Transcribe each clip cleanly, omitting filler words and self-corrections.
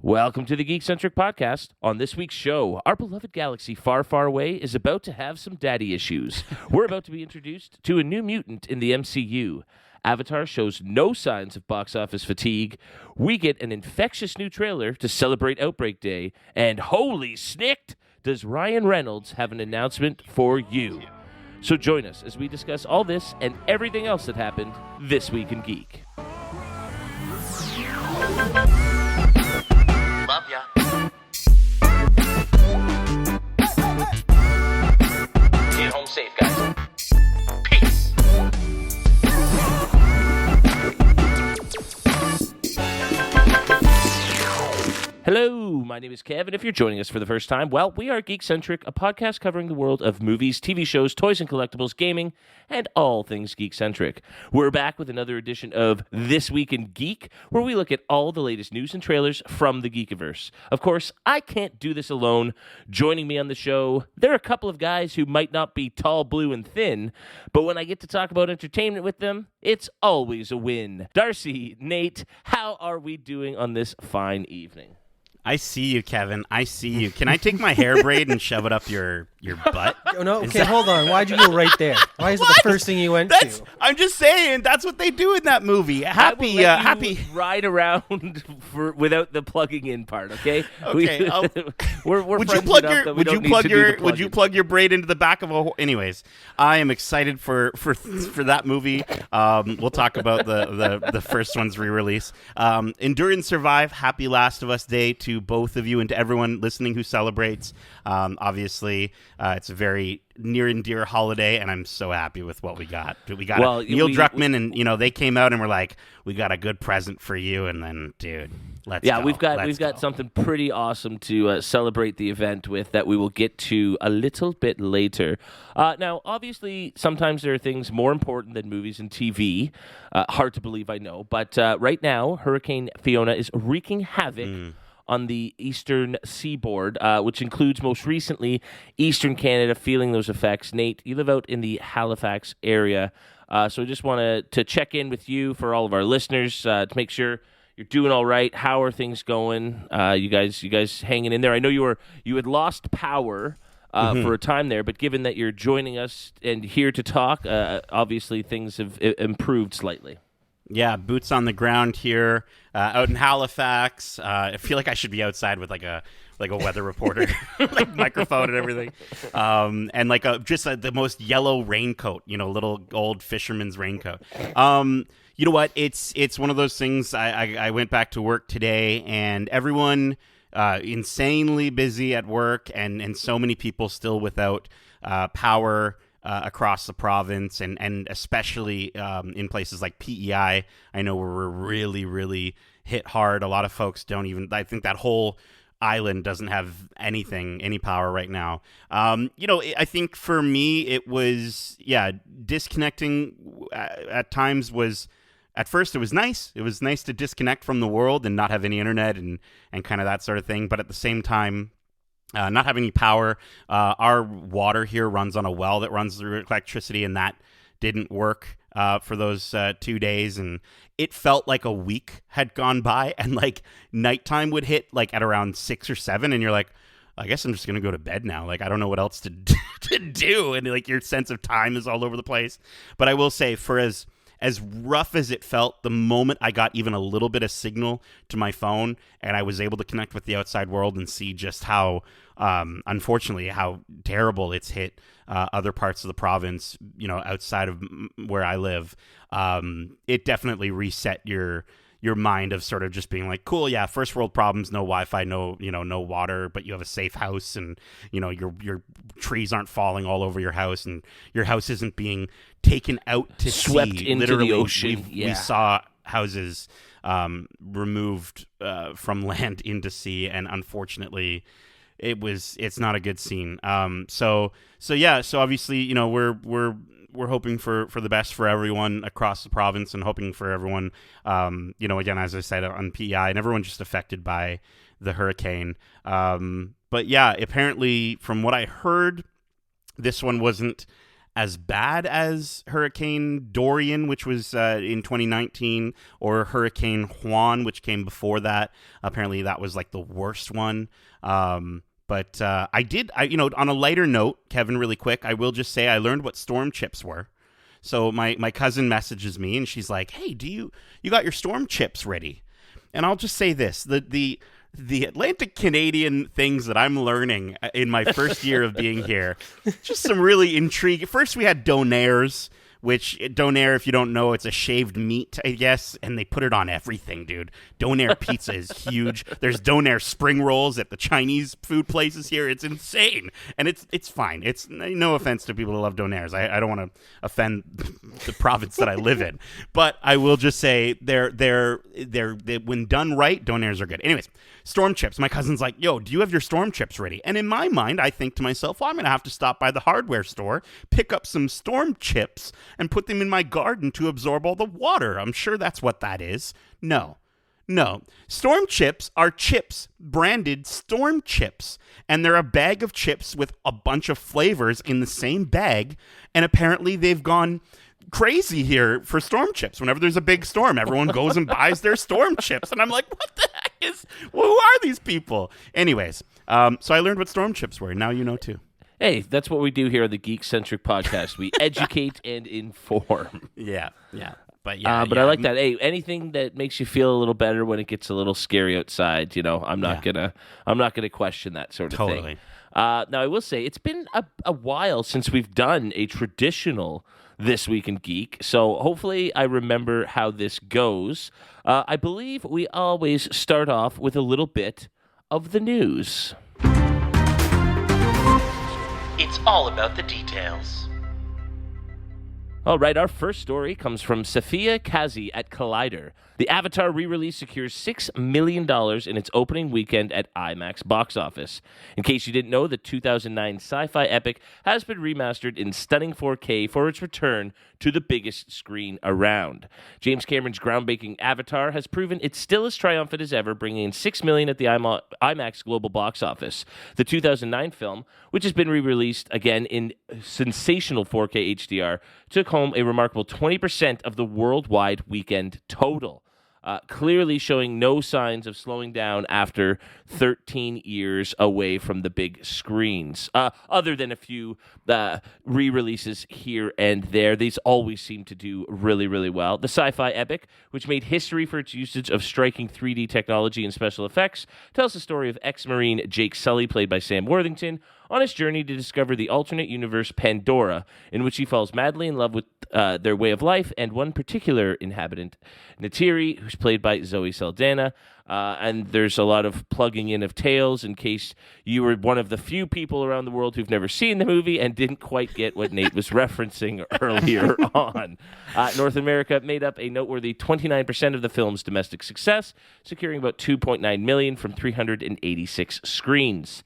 Welcome to the Geekcentric podcast. On this week's show, our beloved galaxy far, far away is about to have some daddy issues. We're about to be introduced to a new mutant in the MCU. Avatar shows no signs of box office fatigue. We get an infectious new trailer to celebrate Outbreak Day. And holy snikt, does Ryan Reynolds have an announcement for you? So join us as we discuss all this and everything else that happened this week in Geek. Love ya. Get home safe, guys. Peace. Hello, my name is Kev, and if you're joining us for the first time, well, we are Geekcentric, a podcast covering the world of movies, TV shows, toys and collectibles, gaming, and all things Geekcentric. We're back with another edition of This Week in Geek, where we look at all the latest news and trailers from the Geekiverse. Of course, I can't do this alone. Joining me on the show, there are a couple of guys who might not be tall, blue, and thin, but when I get to talk about entertainment with them, it's always a win. Darcy, Nate, how are we doing on this fine evening? I see you, Kevin. I see you. Can I take my hair braid and shove it up your butt? Oh, no, okay, hold on. Why'd you go right there? Why is it the first thing you went to? I'm just saying, that's what they do in that movie. Happy. Ride around without the plugging in part, okay? Okay. We're would friends you plug enough your that we would don't you need plug to do your the would you plug-in. plug your braid into the back of a anyways? I am excited for that movie. We'll talk about the first one's re-release. Endure and survive. Happy Last of Us Day to both of you and to everyone listening who celebrates. Obviously, it's a very near and dear holiday, and I'm so happy with what we got. Neil Druckmann, and they came out and were like, "We got a good present for you," and then, dude, let's go. We've got something pretty awesome to celebrate the event with that we will get to a little bit later. Now, obviously, sometimes there are things more important than movies and TV. Hard to believe, I know, but right now, Hurricane Fiona is wreaking havoc on the eastern seaboard, which includes most recently eastern Canada feeling those effects. Nate, you live out in the Halifax area, so I just want to check in with you for all of our listeners to make sure you're doing all right. How are things going? You guys hanging in there? I know you had lost power for a time there, but given that you're joining us and here to talk, obviously things have improved slightly. Yeah, boots on the ground here, out in Halifax. I feel like I should be outside with like a weather reporter, like microphone and everything, and like the most yellow raincoat, little old fisherman's raincoat. You know what? It's one of those things. I went back to work today, and everyone insanely busy at work, and so many people still without power. Across the province, and especially in places like PEI, I know where we're really, really hit hard. A lot of folks don't even, I think that whole island doesn't have any power right now. I think for me, it was, disconnecting at times was, at first it was nice. It was nice to disconnect from the world and not have any internet and kind of that sort of thing. But at the same time, not having any power. Our water here runs on a well that runs through electricity, and that didn't work for those 2 days. And it felt like a week had gone by, and like nighttime would hit like at around 6 or 7, and you're like, I guess I'm just gonna go to bed now. Like I don't know what else to do, and like your sense of time is all over the place. But I will say, for as rough as it felt, the moment I got even a little bit of signal to my phone and I was able to connect with the outside world and see just how, unfortunately, how terrible it's hit other parts of the province, outside of where I live, it definitely reset your mind of sort of just being like, cool, yeah, first world problems, no Wi-Fi, no water, but you have a safe house, and your trees aren't falling all over your house, and your house isn't being taken out to swept sea. into Literally, the ocean. We saw houses removed from land into sea, and unfortunately, it's not a good scene. So obviously, we're hoping for the best for everyone across the province, and hoping for everyone, again, as I said, on PEI, and everyone just affected by the hurricane. But yeah, apparently, from what I heard, this one wasn't as bad as Hurricane Dorian, which was in 2019, or Hurricane Juan, which came before that. Apparently, that was like the worst one. But on a lighter note, Kevin, really quick, I will just say I learned what storm chips were. So my cousin messages me and she's like, "Hey, you got your storm chips ready?" And I'll just say this: the Atlantic Canadian things that I'm learning in my first year of being here, just some really intriguing. First, we had Donairs, which Donair, if you don't know, it's a shaved meat, I guess, and they put it on everything, dude. Donair pizza is huge. There's Donair spring rolls at the Chinese food places here. It's insane, and it's fine. It's no offense to people who love Donairs. I don't want to offend the province that I live in, but I will just say they're when done right, Donairs are good. Anyways, storm chips. My cousin's like, "Yo, do you have your storm chips ready?" And in my mind, I think to myself, well, I'm gonna have to stop by the hardware store, pick up some storm chips, and put them in my garden to absorb all the water. I'm sure that's what that is. No. Storm chips are chips branded Storm Chips, and they're a bag of chips with a bunch of flavors in the same bag, and apparently they've gone crazy here for storm chips. Whenever there's a big storm, everyone goes and buys their storm chips, and I'm like, what the heck who are these people? Anyways, so I learned what storm chips were. Now you know too. Hey, that's what we do here on the Geekcentric podcast. We educate and inform. Yeah. But I like that. Hey, anything that makes you feel a little better when it gets a little scary outside, I'm not gonna question that sort of thing. Now, I will say it's been a while since we've done a traditional This Week in Geek, so hopefully I remember how this goes. I believe we always start off with a little bit of the news. It's all about the details. All right, our first story comes from Safia Kazi at Collider. The Avatar re-release secures $6 million in its opening weekend at IMAX box office. In case you didn't know, the 2009 sci-fi epic has been remastered in stunning 4K for its return to the biggest screen around. James Cameron's groundbreaking Avatar has proven it's still as triumphant as ever, bringing in $6 million at the IMAX global box office. The 2009 film, which has been re-released again in sensational 4K HDR, took home a remarkable 20% of the worldwide weekend total. Clearly showing no signs of slowing down after 13 years away from the big screens. Other than a few re-releases here and there, these always seem to do really, really well. The sci-fi epic, which made history for its usage of striking 3D technology and special effects, tells the story of ex-Marine Jake Sully, played by Sam Worthington, on his journey to discover the alternate universe Pandora, in which he falls madly in love with their way of life and one particular inhabitant, Natiri, who's played by Zoe Saldana. And there's a lot of plugging in of tales in case you were one of the few people around the world who've never seen the movie and didn't quite get what Nate was referencing earlier on. North America made up a noteworthy 29% of the film's domestic success, securing about $2.9 million from 386 screens.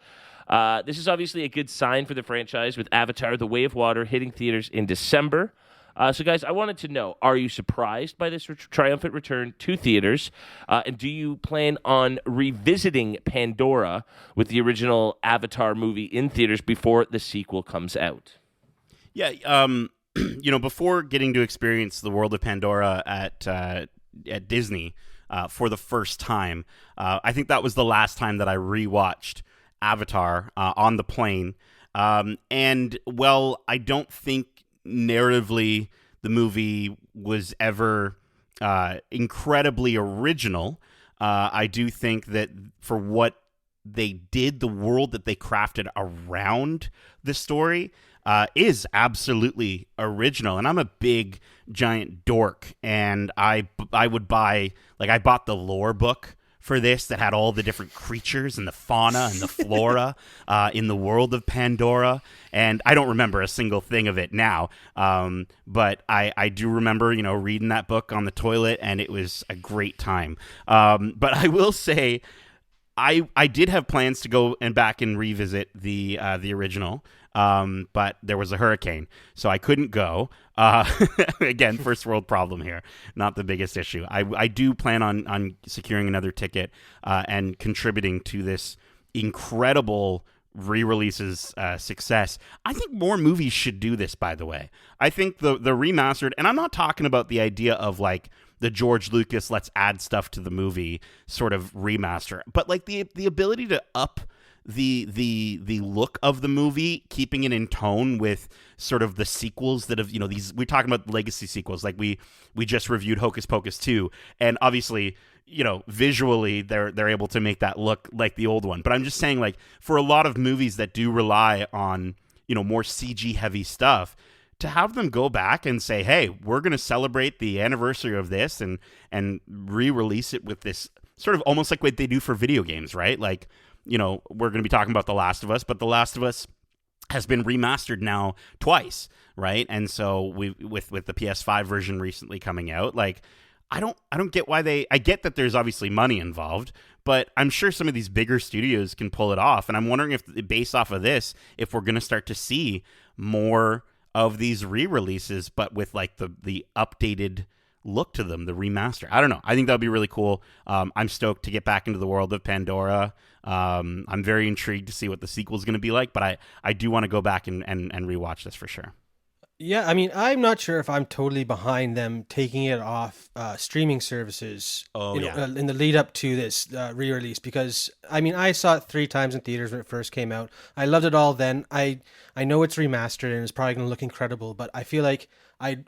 This is obviously a good sign for the franchise, with Avatar: The Way of Water hitting theaters in December. So, guys, I wanted to know, are you surprised by this triumphant return to theaters? And do you plan on revisiting Pandora with the original Avatar movie in theaters before the sequel comes out? Yeah, before getting to experience the world of Pandora at Disney for the first time, I think that was the last time that I rewatched Avatar on the plane. And, well, I don't think narratively the movie was ever incredibly original. I do think that for what they did, the world that they crafted around the story is absolutely original. And I'm a big, giant dork, and I would buy, I bought the lore book for this that had all the different creatures and the fauna and the flora in the world of Pandora. And I don't remember a single thing of it now. But I do remember, reading that book on the toilet, and it was a great time. But I will say, I did have plans to go and back and revisit the original. But there was a hurricane, so I couldn't go. Again, first world problem here, not the biggest issue. I do plan on securing another ticket and contributing to this incredible re-releases success. I think more movies should do this, by the way. I think the remastered, and I'm not talking about the idea of like the George Lucas let's add stuff to the movie sort of remaster, but like the ability to up the look of the movie, keeping it in tone with sort of the sequels that have, these, we're talking about legacy sequels, like we just reviewed Hocus Pocus 2, and obviously visually they're able to make that look like the old one. But I'm just saying, like, for a lot of movies that do rely on, more CG heavy stuff, to have them go back and say, hey, we're going to celebrate the anniversary of this and re-release it with this sort of almost like what they do for video games, right? Like, we're going to be talking about The Last of Us, but The Last of Us has been remastered now twice, right? And so with the PS5 version recently coming out, like, I don't get why I get that there's obviously money involved, but I'm sure some of these bigger studios can pull it off. And I'm wondering if, based off of this, if we're going to start to see more of these re-releases, but with like the updated look to them, the remaster. I don't know. I think that would be really cool. I'm stoked to get back into the world of Pandora. I'm very intrigued to see what the sequel is going to be like, but I do want to go back and rewatch this for sure. Yeah, I mean, I'm not sure if I'm totally behind them taking it off streaming services in the lead up to this re-release, because, I mean, I saw it 3 times in theaters when it first came out. I loved it all then. I know it's remastered and it's probably going to look incredible, but I feel like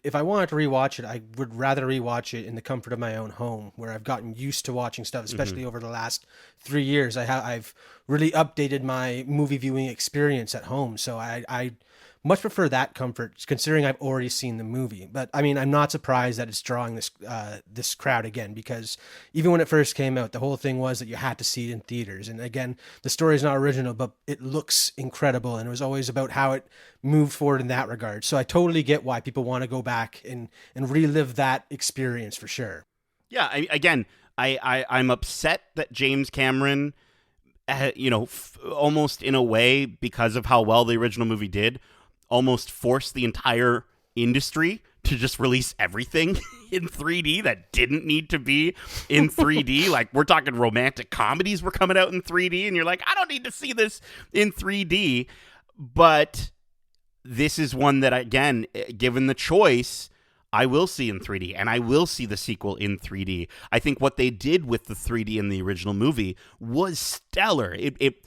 if I wanted to rewatch it, I would rather rewatch it in the comfort of my own home, where I've gotten used to watching stuff, especially over the last 3 years. I've really updated my movie viewing experience at home, so I much prefer that comfort, considering I've already seen the movie. But I mean, I'm not surprised that it's drawing this crowd again, because even when it first came out, the whole thing was that you had to see it in theaters. And again, the story is not original, but it looks incredible, and it was always about how it moved forward in that regard. So I totally get why people want to go back and relive that experience for sure. Yeah, I'm upset that James Cameron, almost in a way, because of how well the original movie did, almost forced the entire industry to just release everything in 3D that didn't need to be in 3D. Like, we're talking romantic comedies were coming out in 3D, and you're like, I don't need to see this in 3D. But this is one that, again, given the choice, I will see in 3D, and I will see the sequel in 3D. I think what they did with the 3D in the original movie was stellar. It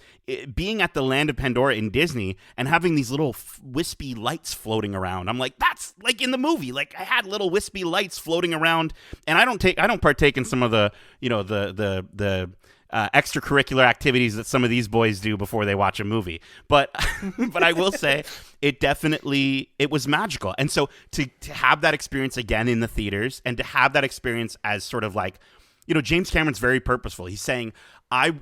being at the land of Pandora in Disney and having these little wispy lights floating around. I'm like, that's like in the movie. Like, I had little wispy lights floating around, and I don't partake in some of the extracurricular activities that some of these boys do before they watch a movie. But but I will say it was magical. And so to have that experience again in the theaters, and to have that experience as sort of like, James Cameron's very purposeful. He's saying,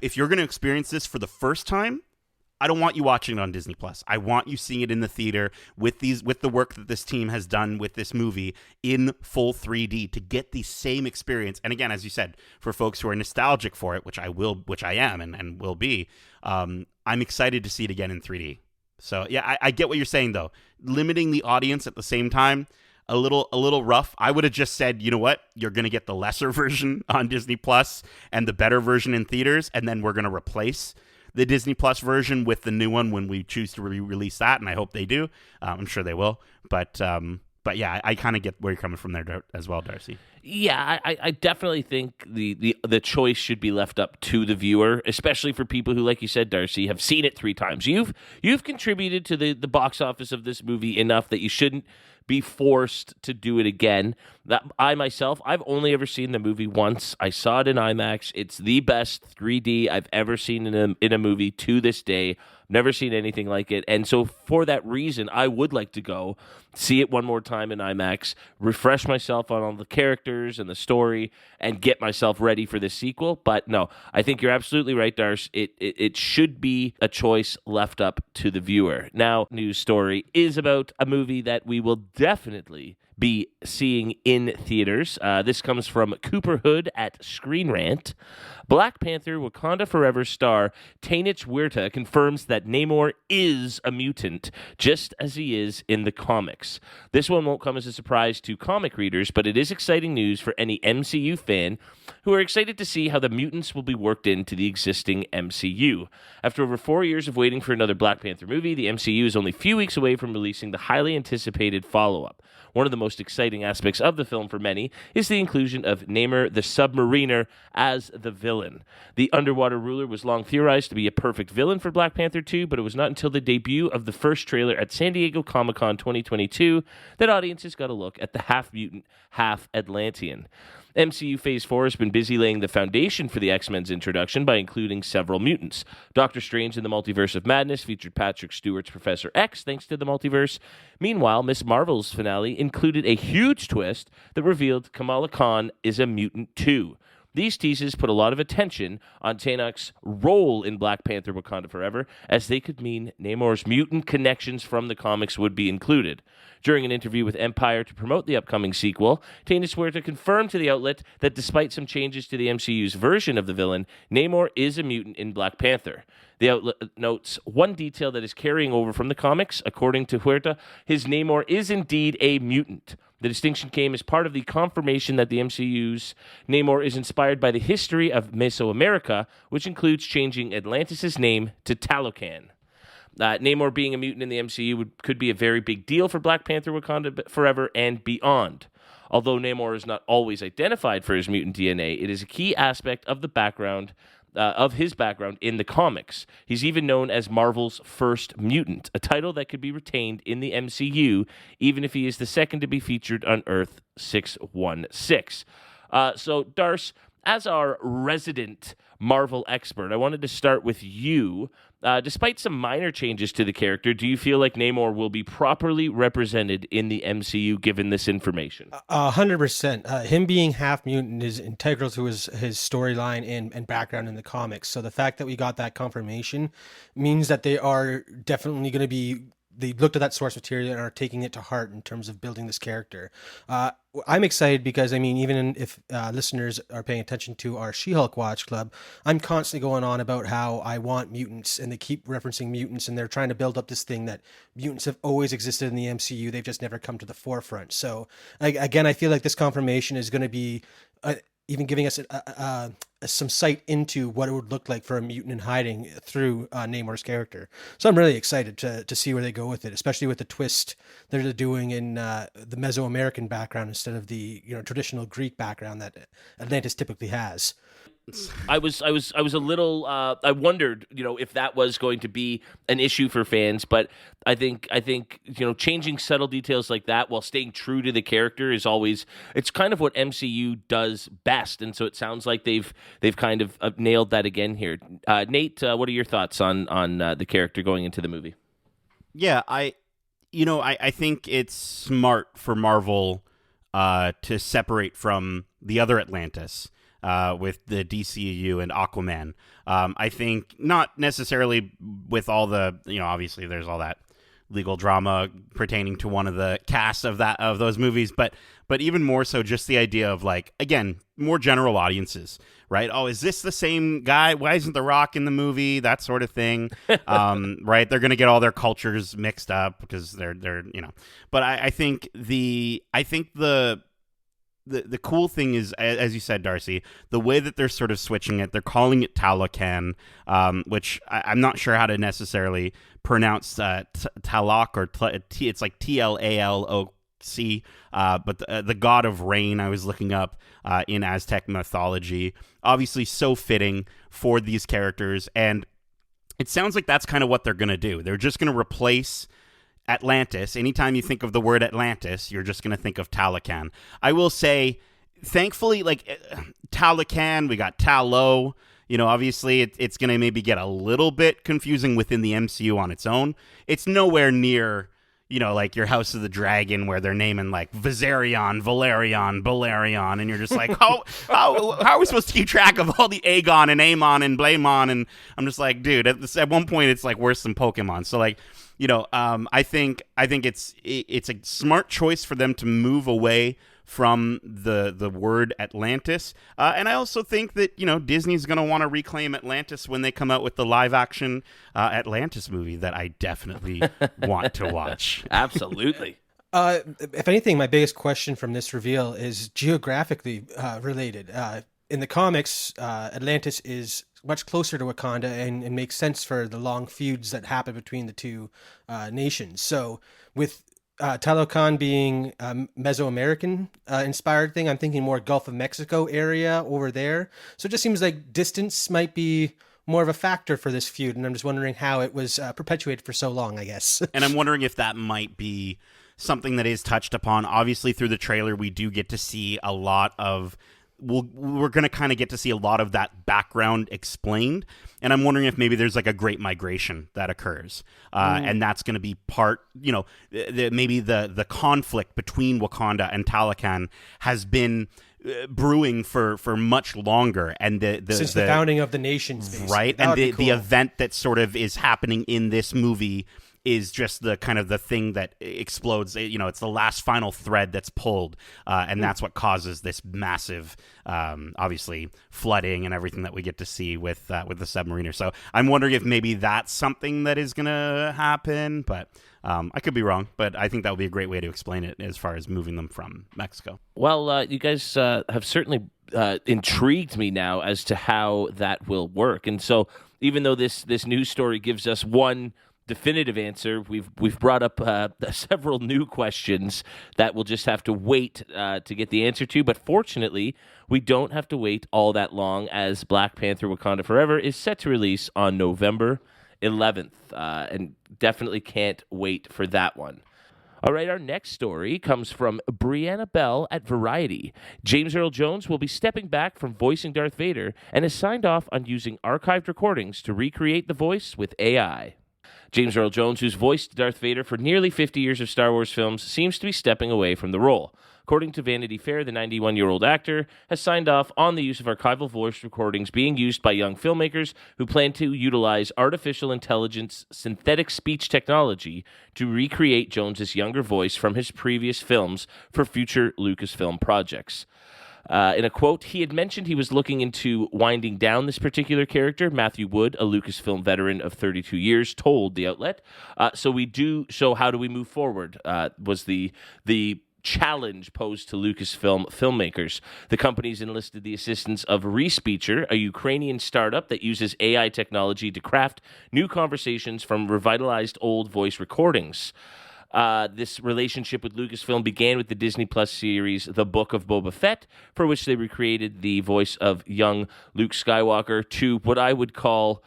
if you're going to experience this for the first time, I don't want you watching it on Disney Plus. I want you seeing it in the theater with the work that this team has done with this movie in full 3D to get the same experience. And again, as you said, for folks who are nostalgic for it, which I am and will be, I'm excited to see it again in 3D. So yeah, I get what you're saying though. Limiting the audience at the same time, a little rough. I would have just said, you know what, you're going to get the lesser version on Disney Plus and the better version in theaters, and then we're going to replace the Disney Plus version with the new one when we choose to re-release that, and I hope they do. I'm sure they will. But yeah, I kind of get where you're coming from there as well, Darcy. Yeah, I definitely think the choice should be left up to the viewer, especially for people who, like you said, Darcy, have seen it 3 times. You've contributed to the box office of this movie enough that you shouldn't be forced to do it again. That I myself, I've only ever seen the movie once. I saw it in IMAX. It's the best 3D I've ever seen in a movie to this day. Never seen anything like it. And so for that reason, I would like to go see it one more time in IMAX, refresh myself on all the characters and the story, and get myself ready for the sequel. But no, I think you're absolutely right, Darce. It should be a choice left up to the viewer. Now, news story is about a movie that we will definitely be seeing in theaters. This comes from Cooper Hood at Screen Rant. Black Panther Wakanda Forever star THIS Huerta confirms that Namor is a mutant, just as he is in the comics. This one won't come as a surprise to comic readers, but it is exciting news for any MCU fan who are excited to see how the mutants will be worked into the existing MCU. After over 4 years of waiting for another Black Panther movie, the MCU is only a few weeks away from releasing the highly anticipated follow-up. One of the most exciting aspects of the film for many is the inclusion of Namor the Submariner as the villain. The underwater ruler was long theorized to be a perfect villain for Black Panther 2, but it was not until the debut of the first trailer at San Diego Comic-Con 2022 that audiences got a look at the half-mutant, half-Atlantean. MCU Phase 4 has been busy laying the foundation for the X-Men's introduction by including several mutants. Doctor Strange in the Multiverse of Madness featured Patrick Stewart's Professor X, thanks to the multiverse. Meanwhile, Ms. Marvel's finale included a huge twist that revealed Kamala Khan is a mutant too. These teases put a lot of attention on Tenoch's role in Black Panther Wakanda Forever, as they could mean Namor's mutant connections from the comics would be included. During an interview with Empire to promote the upcoming sequel, THIS Huerta confirmed to the outlet that despite some changes to the MCU's version of the villain, Namor is a mutant in Black Panther. The outlet notes one detail that is carrying over from the comics. According to Huerta, his Namor is indeed a mutant. The distinction came as part of the confirmation that the MCU's Namor is inspired by the history of Mesoamerica, which includes changing Atlantis' name to Talocan. Namor being a mutant in the MCU could be a very big deal for Black Panther Wakanda Forever and beyond. Although Namor is not always identified for his mutant DNA, it is a key aspect of the background of his background in the comics. He's even known as Marvel's first mutant, a title that could be retained in the MCU, even if he is the second to be featured on Earth 616. So, Darce, as our resident Marvel expert, I wanted to start with you. Despite some minor changes to the character, do you feel like Namor will be properly represented in the MCU given this information? 100%. Him being half mutant is integral to his storyline and background in the comics. So the fact that we got that confirmation means that they are definitely going to be. They looked at that source material and are taking it to heart in terms of building this character. I'm excited because, I mean, even if listeners are paying attention to our She-Hulk Watch Club, I'm constantly going on about how I want mutants, and they keep referencing mutants, and they're trying to build up this thing that mutants have always existed in the MCU. They've just never come to the forefront. So, again, I feel like this confirmation is going to be even giving us some sight into what it would look like for a mutant in hiding through Namor's character. So I'm really excited to see where they go with it, especially with the twist that they're doing in the Mesoamerican background instead of the traditional Greek background that Atlantis typically has. I was a little. I wondered, if that was going to be an issue for fans. But I think, changing subtle details like that while staying true to the character is always. It's kind of what MCU does best, and so it sounds like they've kind of nailed that again here. Nate, what are your thoughts on the character going into the movie? Yeah, I think it's smart for Marvel to separate from the other Atlantis. With the DCEU and Aquaman. I think not necessarily with all the, obviously there's all that legal drama pertaining to one of the casts of those movies, but even more so just the idea of, like, again, more general audiences, right? Oh, is this the same guy? Why isn't The Rock in the movie? That sort of thing, right? They're going to get all their cultures mixed up because they're but I think the cool thing is, as you said, Darcy, the way that they're sort of switching it, they're calling it Talocan, which I'm not sure how to necessarily pronounce Talok, or it's like Tlaloc, but the god of rain I was looking up in Aztec mythology. Obviously so fitting for these characters, and it sounds like that's kind of what they're going to do. They're just going to replace Atlantis. Anytime you think of the word Atlantis, you're just going to think of Talocan. I will say, thankfully, like Talocan, we got Talo. Obviously, it's going to maybe get a little bit confusing within the MCU on its own. It's nowhere near, like your House of the Dragon, where they're naming like Viserion, Valerion, Balerion, and you're just like, how are we supposed to keep track of all the Aegon and Aemon and Blamon? And I'm just like, dude, at one point it's like worse than Pokemon. So like, I think it's a smart choice for them to move away from the word Atlantis. And I also think that, Disney's going to want to reclaim Atlantis when they come out with the live-action Atlantis movie that I definitely want to watch. Absolutely. If anything, my biggest question from this reveal is geographically related. In the comics, Atlantis is much closer to Wakanda and makes sense for the long feuds that happen between the two nations. So with Talocan being a Mesoamerican inspired thing, I'm thinking more Gulf of Mexico area over there. So it just seems like distance might be more of a factor for this feud, and I'm just wondering how it was perpetuated for so long, I guess. And I'm wondering if that might be something that is touched upon. Obviously, through the trailer, we do get to see a lot of... We're going to kind of get to see a lot of that background explained. And I'm wondering if maybe there's like a great migration that occurs. And that's going to be part, maybe the conflict between Wakanda and Talocan has been brewing for much longer. And since the founding of the nations, basically. Right. And the event that sort of is happening in this movie is just the kind of the thing that explodes. It's the last final thread that's pulled, and that's what causes this massive, obviously, flooding and everything that we get to see with the submariner. So I'm wondering if maybe that's something that is going to happen, but I could be wrong. But I think that would be a great way to explain it as far as moving them from Mexico. Well, you guys have certainly intrigued me now as to how that will work. And so even though this news story gives us one definitive answer, we've brought up several new questions that we'll just have to wait to get the answer to. But fortunately, we don't have to wait all that long, as Black Panther: Wakanda Forever is set to release on November 11th, and definitely can't wait for that one. All right, our next story comes from Brianna Bell at Variety. James Earl Jones will be stepping back from voicing Darth Vader and has signed off on using archived recordings to recreate the voice with AI. James Earl Jones, who's voiced Darth Vader for nearly 50 years of Star Wars films, seems to be stepping away from the role. According to Vanity Fair, the 91-year-old actor has signed off on the use of archival voice recordings being used by young filmmakers who plan to utilize artificial intelligence synthetic speech technology to recreate Jones's younger voice from his previous films for future Lucasfilm projects. In a quote, he had mentioned he was looking into winding down this particular character. Matthew Wood, a Lucasfilm veteran of 32 years, told the outlet. So how do we move forward? Was the challenge posed to Lucasfilm filmmakers. The company's enlisted the assistance of Respeecher, a Ukrainian startup that uses AI technology to craft new conversations from revitalized old voice recordings. This relationship with Lucasfilm began with the Disney Plus series The Book of Boba Fett, for which they recreated the voice of young Luke Skywalker to what I would call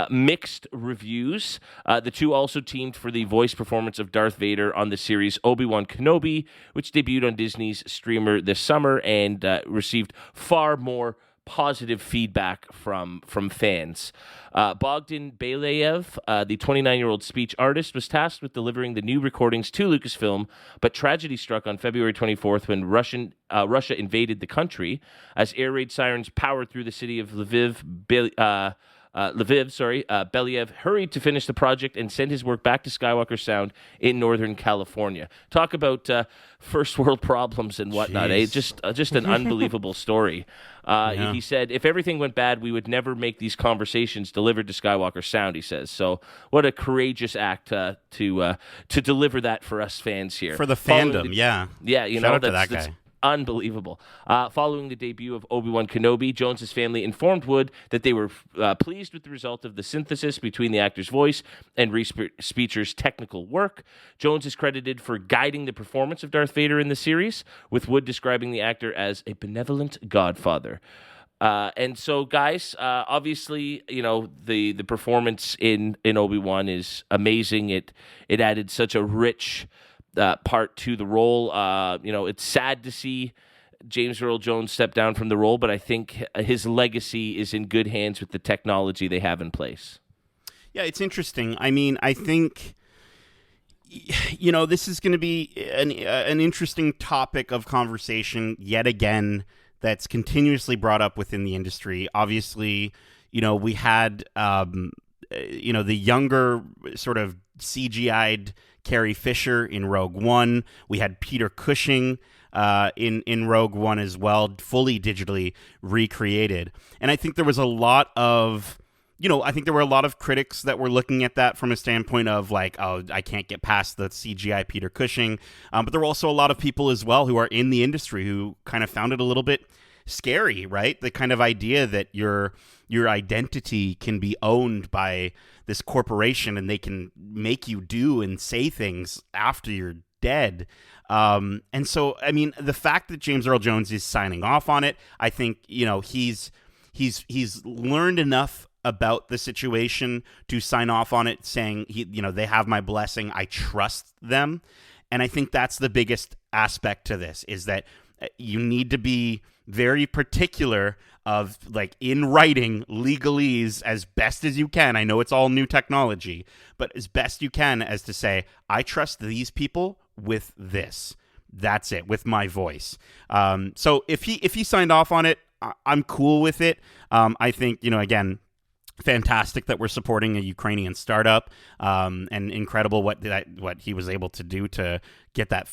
mixed reviews. The two also teamed for the voice performance of Darth Vader on the series Obi-Wan Kenobi, which debuted on Disney's streamer this summer and received far more positive feedback from fans. Bogdan Belayev, the 29-year-old speech artist, was tasked with delivering the new recordings to Lucasfilm, but tragedy struck on February 24th when Russia invaded the country. As air raid sirens powered through the city of Lviv, Belyaev hurried to finish the project and send his work back to Skywalker Sound in Northern California. Talk about first world problems and whatnot. Just an unbelievable story. Yeah. He said, if everything went bad, we would never make these conversations delivered to Skywalker Sound, he says. So what a courageous act to deliver that for us fans here. For the fandom, yeah. Yeah, Shout out to that guy. Unbelievable. Following the debut of Obi-Wan Kenobi, Jones's family informed Wood that they were pleased with the result of the synthesis between the actor's voice and Respeecher's technical work. Jones is credited for guiding the performance of Darth Vader in the series, with Wood describing the actor as a benevolent godfather. And so, guys, obviously, the performance in Obi-Wan is amazing. It added such a rich part to the role. It's sad to see James Earl Jones step down from the role, but I think his legacy is in good hands with the technology they have in place. Yeah, it's interesting. I mean, I think, this is going to be an interesting topic of conversation yet again that's continuously brought up within the industry. Obviously, we had, the younger sort of CGI'd Carrie Fisher in Rogue One. We had Peter Cushing in Rogue One as well, fully digitally recreated. And I think there was a lot of, I think there were a lot of critics that were looking at that from a standpoint of like, oh, I can't get past the CGI Peter Cushing. But there were also a lot of people as well who are in the industry who kind of found it a little bit scary, right? The kind of idea that your identity can be owned by this corporation and they can make you do and say things after you're dead. And so, I mean, the fact that James Earl Jones is signing off on it, I think, he's learned enough about the situation to sign off on it, saying they have my blessing, I trust them. And I think that's the biggest aspect to this, is that you need to be very particular of, like, in writing legalese as best as you can. I know it's all new technology, but as best you can, as to say, I trust these people with this. That's it, with my voice. So if he signed off on it, I'm cool with it. I think, again, fantastic that we're supporting a Ukrainian startup, and incredible what he was able to do to get that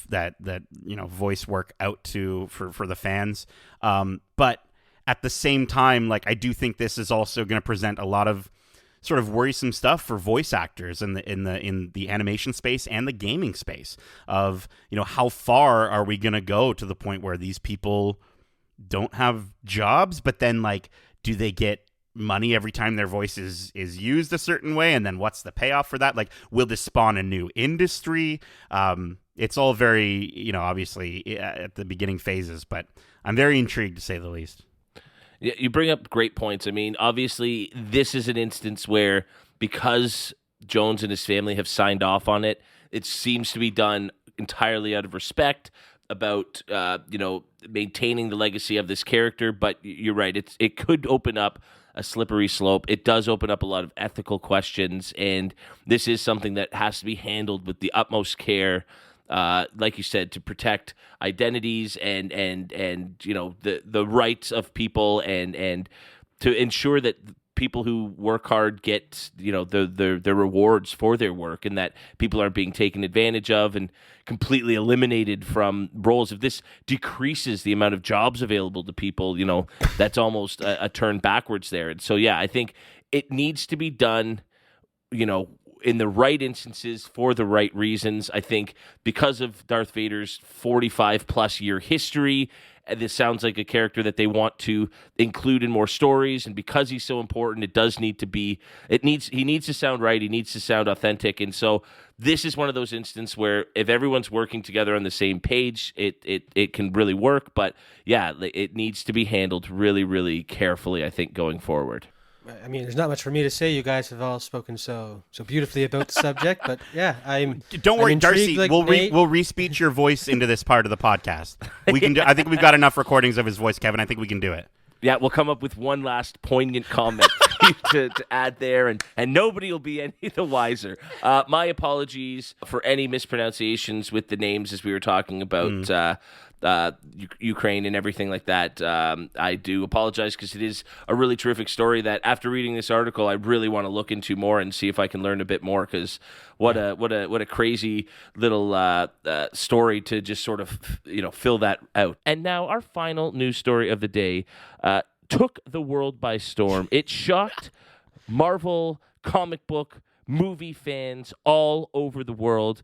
voice work out for the fans. But at the same time, like, I do think this is also going to present a lot of sort of worrisome stuff for voice actors in the animation space and the gaming space of, how far are we going to go to the point where these people don't have jobs, but then, like, do they get money every time their voice is used a certain way, and then what's the payoff for that? Like, will this spawn a new industry? It's all very, obviously at the beginning phases, but I'm very intrigued, to say the least. Yeah, you bring up great points. I mean, obviously this is an instance where, because Jones and his family have signed off on it, it seems to be done entirely out of respect about maintaining the legacy of this character. But you're right, it could open up a slippery slope. It does open up a lot of ethical questions, and this is something that has to be handled with the utmost care, like you said, to protect identities and the rights of people, and to ensure that people who work hard get their rewards for their work, and that people aren't being taken advantage of and completely eliminated from roles. If this decreases the amount of jobs available to people, that's almost a turn backwards there. And so, yeah, I think it needs to be done, in the right instances for the right reasons. I think because of Darth Vader's 45-plus year history, this sounds like a character that they want to include in more stories, and because he's so important, he needs to sound right, he needs to sound authentic. And so this is one of those instances where if everyone's working together on the same page, it can really work. But yeah, it needs to be handled really, really carefully, I think, going forward. I mean, there's not much for me to say. You guys have all spoken so beautifully about the subject, but yeah, Don't worry, Darcy. Like we'll re-speech your voice into this part of the podcast. We can. I think we've got enough recordings of his voice, Kevin. I think we can do it. Yeah, we'll come up with one last poignant comment for you to add there, and nobody will be any the wiser. My apologies for any mispronunciations with the names as we were talking about Ukraine and everything like that. I do apologize, because it is a really terrific story that, after reading this article, I really want to look into more and see if I can learn a bit more, because what a crazy little story to just sort of fill that out. And now our final news story of the day took the world by storm. It shocked Marvel comic book movie fans all over the world.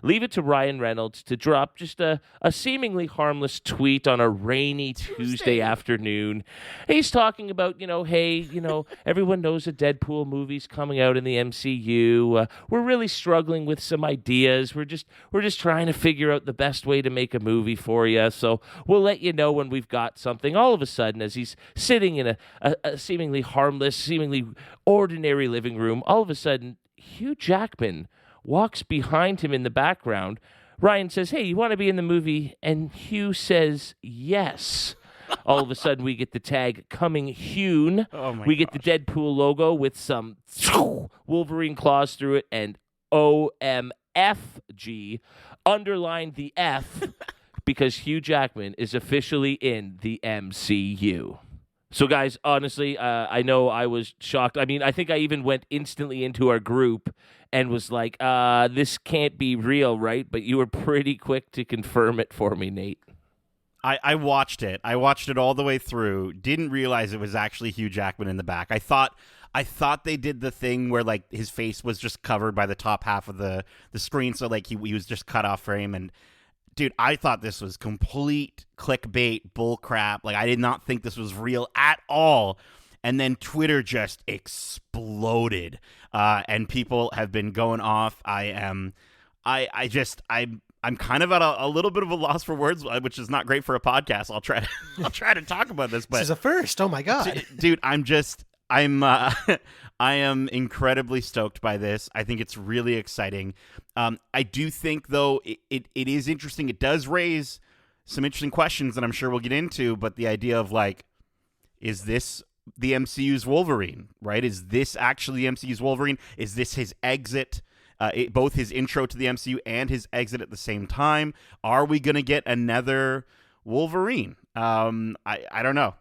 Leave it to Ryan Reynolds to drop just a seemingly harmless tweet on a rainy Tuesday afternoon. He's talking about, hey, everyone knows a Deadpool movie's coming out in the MCU. We're really struggling with some ideas. We're just trying to figure out the best way to make a movie for you. So we'll let you know when we've got something. All of a sudden, as he's sitting in a seemingly harmless, seemingly ordinary living room, all of a sudden, Hugh Jackman walks behind him in the background. Ryan says, hey, you want to be in the movie? And Hugh says, yes. All of a sudden, we get the tag coming Hune. We get the Deadpool logo with some Wolverine claws through it, and OMFG. Underline the F, because Hugh Jackman is officially in the MCU. So, guys, honestly, I know I was shocked. I mean, I think I even went instantly into our group and was like, this can't be real, right? But you were pretty quick to confirm it for me, Nate. I watched it. I watched it all the way through. Didn't realize it was actually Hugh Jackman in the back. I thought they did the thing where like his face was just covered by the top half of the screen, so like he was just cut off frame. And dude, I thought this was complete clickbait bullcrap. Like I did not think this was real at all. And then Twitter just exploded, and people have been going off. I'm kind of at a little bit of a loss for words, which is not great for a podcast. I'll try to talk about this, but this is a first. Oh my god, dude, I am incredibly stoked by this. I think it's really exciting. I do think though it is interesting. It does raise some interesting questions that I'm sure we'll get into. But the idea of like, is this the MCU's Wolverine? Right? Is this actually the MCU's Wolverine? Is this his exit? Both his intro to the MCU and his exit at the same time. Are we going to get another Wolverine? I don't know.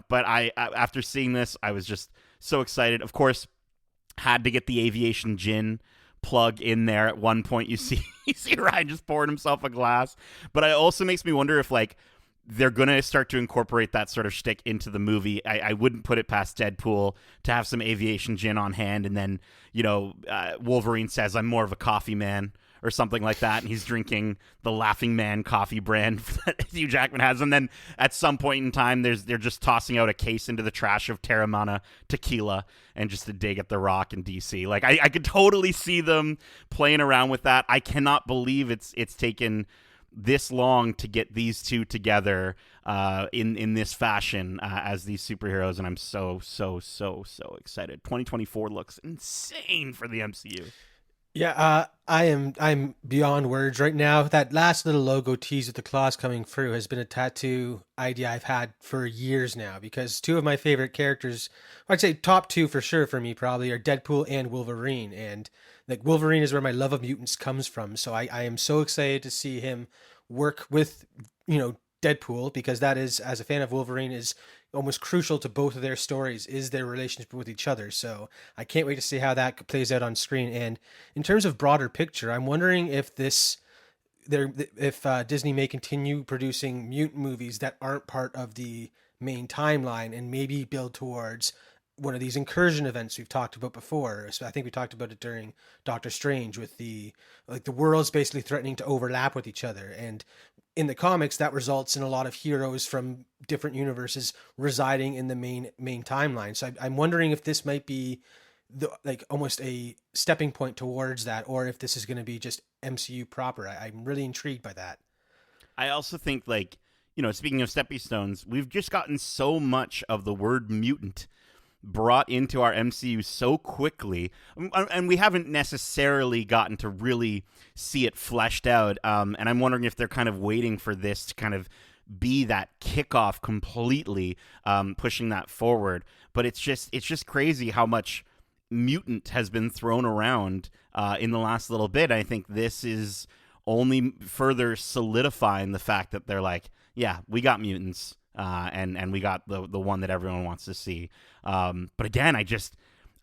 But I after seeing this, I was just so excited. Of course, had to get the aviation gin plug in there. At one point, you see Ryan just pouring himself a glass. But it also makes me wonder if like they're going to start to incorporate that sort of shtick into the movie. I wouldn't put it past Deadpool to have some aviation gin on hand, and then, Wolverine says, I'm more of a coffee man, or something like that, and he's drinking the Laughing Man coffee brand that Hugh Jackman has, and then at some point in time, they're just tossing out a case into the trash of Terramana tequila, and just a dig at The Rock in DC. Like, I could totally see them playing around with that. I cannot believe it's taken this long to get these two together in this fashion as these superheroes, and I'm so excited. 2024 looks insane for the MCU. Yeah, I'm beyond words right now. That last little logo tease with the claws coming through has been a tattoo idea I've had for years now, because two of my favorite characters, I'd say top two for sure for me probably, are Deadpool and Wolverine. And like Wolverine is where my love of mutants comes from. So I am so excited to see him work with, Deadpool, because that is, as a fan of Wolverine, is almost crucial to both of their stories, is their relationship with each other. So I can't wait to see how that plays out on screen. And in terms of broader picture, I'm wondering if Disney may continue producing mutant movies that aren't part of the main timeline, and maybe build towards one of these incursion events we've talked about before. So I think we talked about it during Doctor Strange, with the worlds basically threatening to overlap with each other. And in the comics, that results in a lot of heroes from different universes residing in the main timeline. So I'm wondering if this might be almost a stepping point towards that, or if this is going to be just MCU proper. I'm really intrigued by that. I also think, speaking of stepping stones, we've just gotten so much of the word mutant brought into our MCU so quickly, and we haven't necessarily gotten to really see it fleshed out, and I'm wondering if they're kind of waiting for this to kind of be that kickoff completely, pushing that forward. But it's just crazy how much mutant has been thrown around in the last little bit. I think this is only further solidifying the fact that they're like, yeah, we got mutants. And we got the one that everyone wants to see. But again, I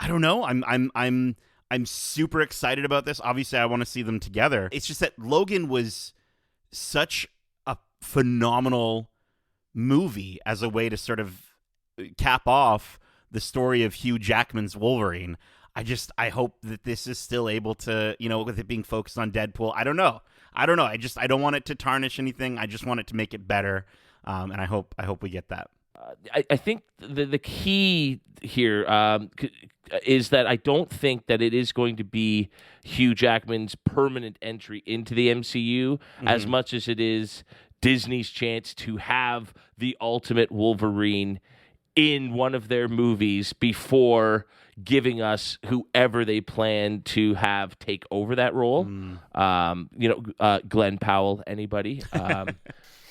don't know. I'm super excited about this. Obviously, I want to see them together. It's just that Logan was such a phenomenal movie as a way to sort of cap off the story of Hugh Jackman's Wolverine. I hope that this is still able to, with it being focused on Deadpool. I don't know. I don't want it to tarnish anything. I just want it to make it better. And I hope we get that. I think the key here is that I don't think that it is going to be Hugh Jackman's permanent entry into the MCU as much as it is Disney's chance to have the ultimate Wolverine in one of their movies before giving us whoever they plan to have take over that role. Glenn Powell, anybody?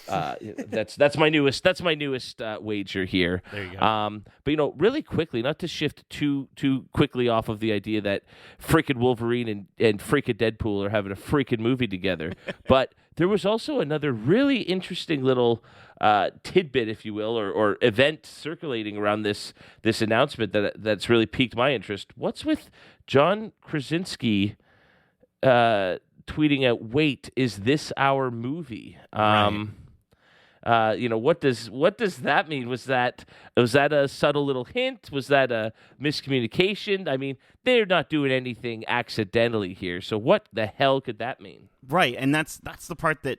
That's my newest wager here. There you go. But really quickly, not to shift too quickly off of the idea that freaking Wolverine and freaking Deadpool are having a freaking movie together, but there was also another really interesting little tidbit, if you will, or event circulating around this announcement that's really piqued my interest. What's with John Krasinski tweeting out, "Wait, is this our movie?" Right. What does that mean? Was that a subtle little hint? Was that a miscommunication? I mean, they're not doing anything accidentally here. So what the hell could that mean? Right, and that's the part that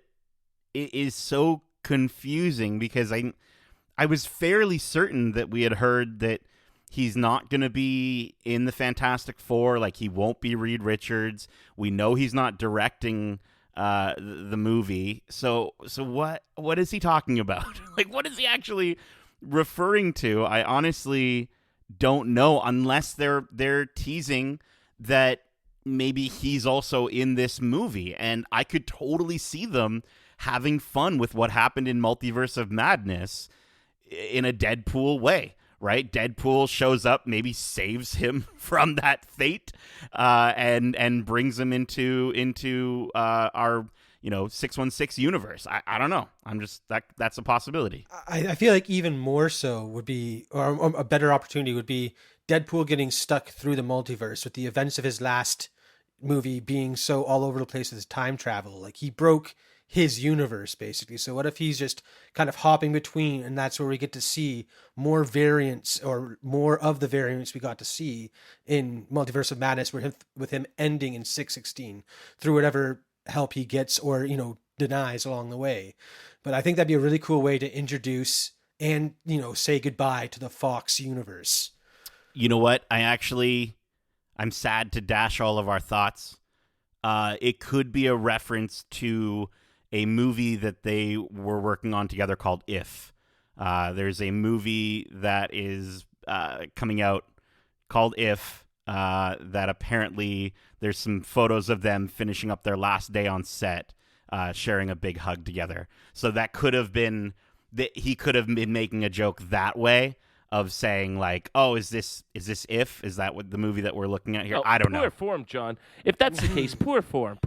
is so confusing, because I was fairly certain that we had heard that he's not going to be in the Fantastic Four. Like, he won't be Reed Richards. We know he's not directing the movie. So what is he talking about? Like, what is he actually referring to? I honestly don't know, unless they're teasing that maybe he's also in this movie, and I could totally see them having fun with what happened in Multiverse of Madness in a Deadpool way, right? Deadpool shows up, maybe saves him from that fate, and brings him into our 616 universe. I don't know. I'm just that's a possibility. I feel like even more so would be, or a better opportunity would be, Deadpool getting stuck through the multiverse with the events of his last movie being so all over the place with his time travel. Like, he broke his universe, basically. So what if he's just kind of hopping between, and that's where we get to see more variants, or more of the variants we got to see in Multiverse of Madness, with him ending in 616 through whatever help he gets or denies along the way. But I think that'd be a really cool way to introduce and say goodbye to the Fox universe. You know what? I'm sad to dash all of our thoughts. It could be a reference to a movie that they were working on together called If. There's a movie that is coming out called If, that apparently there's some photos of them finishing up their last day on set, sharing a big hug together. So that could have been that he could have been making a joke that way, of saying like, oh, is this If? Is that what the movie that we're looking at here? I don't know. Poor form, John. If that's the case, poor form.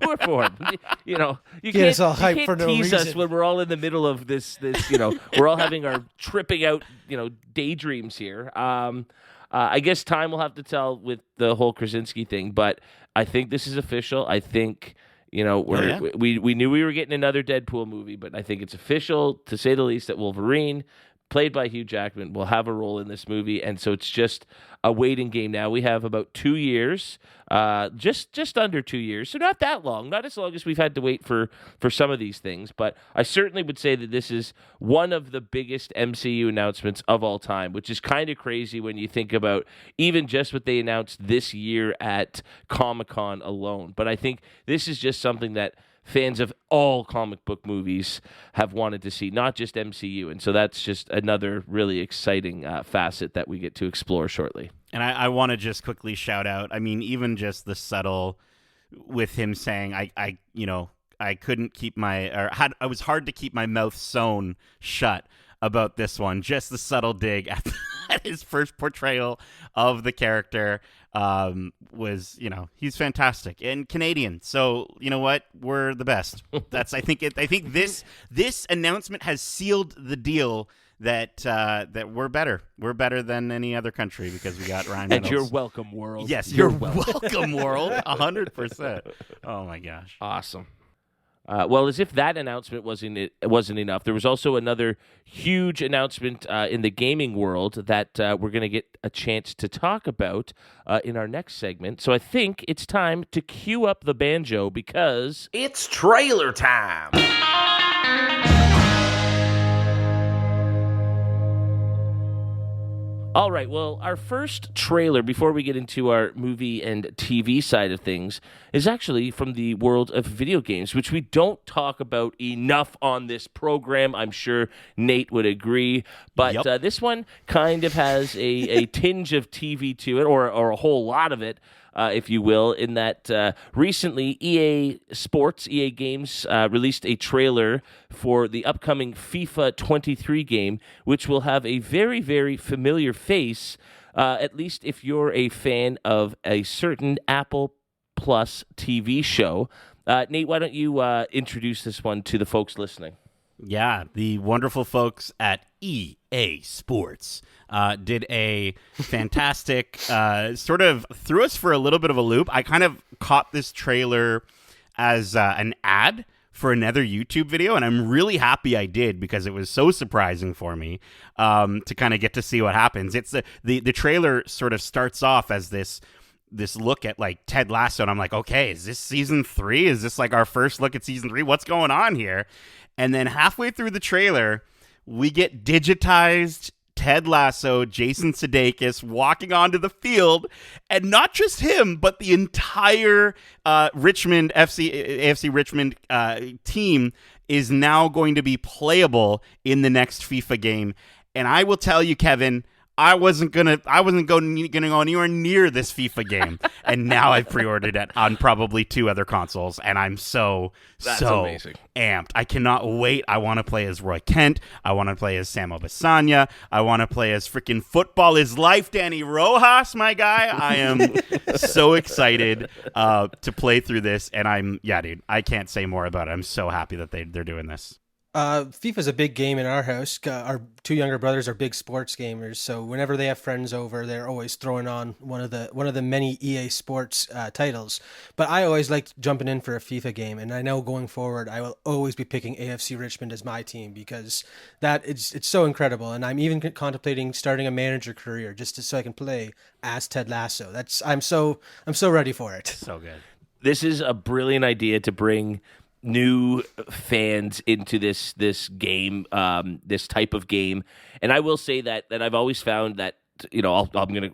You Get can't, us all hyped you for can't no tease us reason. when we're all in the middle of this. We're all having our tripping out, daydreams here. I guess time will have to tell with the whole Krasinski thing, but I think this is official. I think. We knew we were getting another Deadpool movie, but I think it's official, to say the least, that Wolverine, played by Hugh Jackman, will have a role in this movie, and so it's just a waiting game now. We have about 2 years, just under 2 years, so not that long, not as long as we've had to wait for some of these things, but I certainly would say that this is one of the biggest MCU announcements of all time, which is kind of crazy when you think about even just what they announced this year at Comic-Con alone. But I think this is just something that fans of all comic book movies have wanted to see, not just MCU. And so that's just another really exciting facet that we get to explore shortly. And I want to just quickly shout out, I mean, even just the subtle with him saying, I couldn't keep I was hard to keep my mouth sewn shut about this one. Just the subtle dig at his first portrayal of the character was, he's fantastic and Canadian. So you know what? We're the best. That's I think this announcement has sealed the deal that we're better. We're better than any other country because we got Ryan Reynolds. And you're welcome, world. Yes, you're welcome, world. 100%. Oh my gosh. Awesome. Well, as if that announcement wasn't enough, there was also another huge announcement in the gaming world that we're going to get a chance to talk about in our next segment. So I think it's time to cue up the banjo because It's trailer time! all right, well, our first trailer, before we get into our movie and TV side of things, is actually from the world of video games, which we don't talk about enough on this program. I'm sure Nate would agree. But this one kind of has a tinge of TV to it, or a whole lot of it, if you will, in that recently EA Games released a trailer for the upcoming FIFA 23 game, which will have a very, very familiar face, at least if you're a fan of a certain Apple Plus TV show. Nate, why don't you introduce this one to the folks listening? Yeah, the wonderful folks at EA Sports did a fantastic sort of threw us for a little bit of a loop. I kind of caught this trailer as an ad for another YouTube video, and I'm really happy I did because it was so surprising for me to kind of get to see what happens. It's the trailer sort of starts off as this look at like Ted Lasso, and I'm like, okay, is this season 3? Is this like our first look at season 3? What's going on here? And then halfway through the trailer, we get digitized Ted Lasso, Jason Sudeikis walking onto the field, and not just him, but the entire AFC Richmond team is now going to be playable in the next FIFA game. And I will tell you, Kevin, I wasn't gonna go anywhere near this FIFA game, and now I've pre-ordered it on probably 2 other consoles, and I'm so amazing. Amped. I cannot wait. I want to play as Roy Kent. I want to play as Sam Obisanya. I want to play as freaking Football is Life, Danny Rojas, my guy. I am so excited to play through this, and dude, I can't say more about it. I'm so happy that they're doing this. FIFA's a big game in our house. Our 2 younger brothers are big sports gamers, so whenever they have friends over, they're always throwing on one of the many EA Sports titles. But I always liked jumping in for a FIFA game, and I know going forward, I will always be picking AFC Richmond as my team because it's so incredible. And I'm even contemplating starting a manager career so I can play as Ted Lasso. I'm so ready for it. So good. This is a brilliant idea to bring new fans into this game, this type of game. And I will say that I've always found that,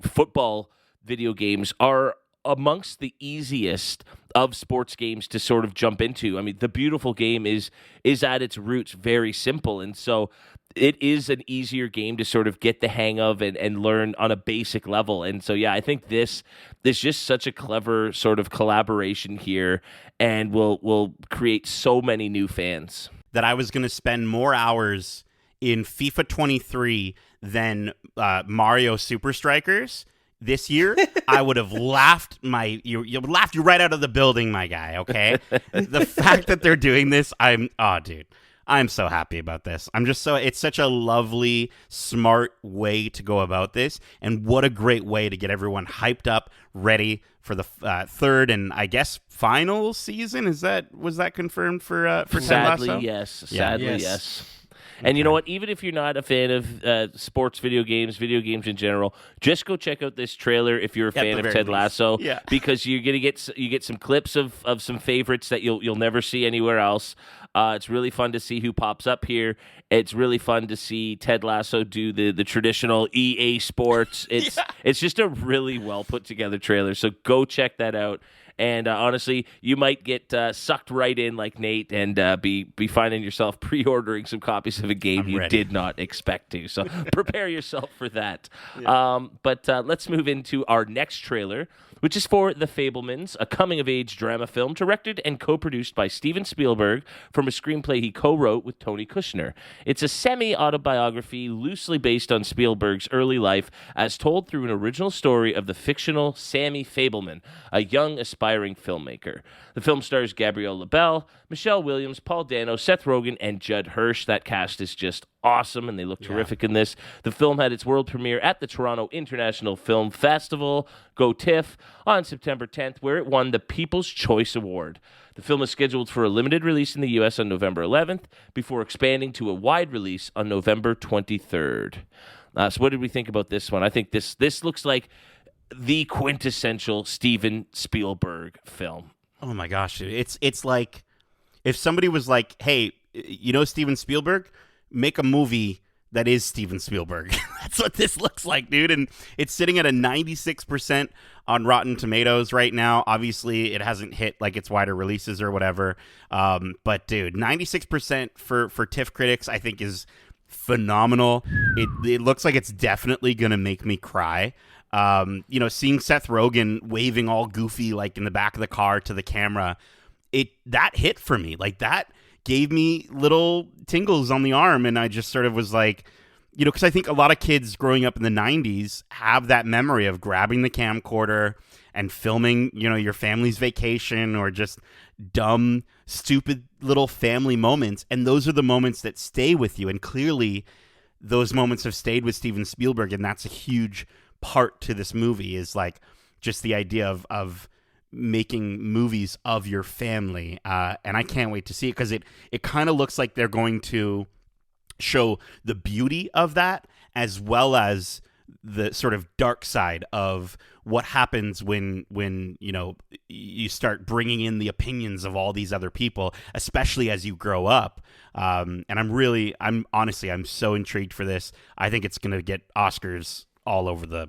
football video games are amongst the easiest of sports games to sort of jump into. I mean, the beautiful game is at its roots very simple, and so it is an easier game to sort of get the hang of and learn on a basic level. And so, yeah, I think this is just such a clever sort of collaboration here, and will create so many new fans. That I was going to spend more hours in FIFA 23 than Mario Super Strikers this year, I would have laughed you laughed you right out of the building, my guy, okay? The fact that they're doing this, dude, I'm so happy about this. It's such a lovely, smart way to go about this, and what a great way to get everyone hyped up, ready for the third and I guess final season. Was that confirmed for Ted Sadly, Lasso? yes. Sadly, yes. And you know what? Even if you're not a fan of sports video games in general, just go check out this trailer if you're a fan of Ted Lasso. Yeah. Because you're gonna get some clips of some favorites that you'll never see anywhere else. It's really fun to see who pops up here. It's really fun to see Ted Lasso do the traditional EA Sports. It's just a really well put together trailer. So go check that out. And honestly, you might get sucked right in like Nate and be finding yourself pre-ordering some copies of a game you did not expect to. So prepare yourself for that. Yeah. But let's move into our next trailer, which is for The Fabelmans, a coming-of-age drama film directed and co-produced by Steven Spielberg from a screenplay he co-wrote with Tony Kushner. It's a semi-autobiography loosely based on Spielberg's early life as told through an original story of the fictional Sammy Fabelman, a young aspiring filmmaker. The film stars Gabrielle LaBelle, Michelle Williams, Paul Dano, Seth Rogen, and Judd Hirsch. That cast is just awesome, and they look terrific in this. The film had its world premiere at the Toronto International Film Festival, Go TIFF, on September 10th, where it won the People's Choice Award. The film is scheduled for a limited release in the U.S. on November 11th, before expanding to a wide release on November 23rd. So what did we think about this one? I think this looks like the quintessential Steven Spielberg film. Oh my gosh, dude. It's like if somebody was like, hey, Steven Spielberg, make a movie that is Steven Spielberg. That's what this looks like, dude. And it's sitting at a 96% on Rotten Tomatoes right now. Obviously, it hasn't hit like its wider releases or whatever. But dude, 96% for TIFF critics, I think is phenomenal. It looks like it's definitely going to make me cry. Seeing Seth Rogen waving all goofy, like in the back of the car to the camera, that hit for me. Like that gave me little tingles on the arm, and I just sort of was like, because I think a lot of kids growing up in the 90s have that memory of grabbing the camcorder and filming, your family's vacation or just dumb, stupid little family moments. And those are the moments that stay with you. And clearly those moments have stayed with Steven Spielberg, and that's a huge part to this movie, is like just the idea of making movies of your family, and I can't wait to see it, because it kind of looks like they're going to show the beauty of that, as well as the sort of dark side of what happens when you start bringing in the opinions of all these other people, especially as you grow up. And I'm honestly so intrigued for this. I think it's going to get Oscars all over the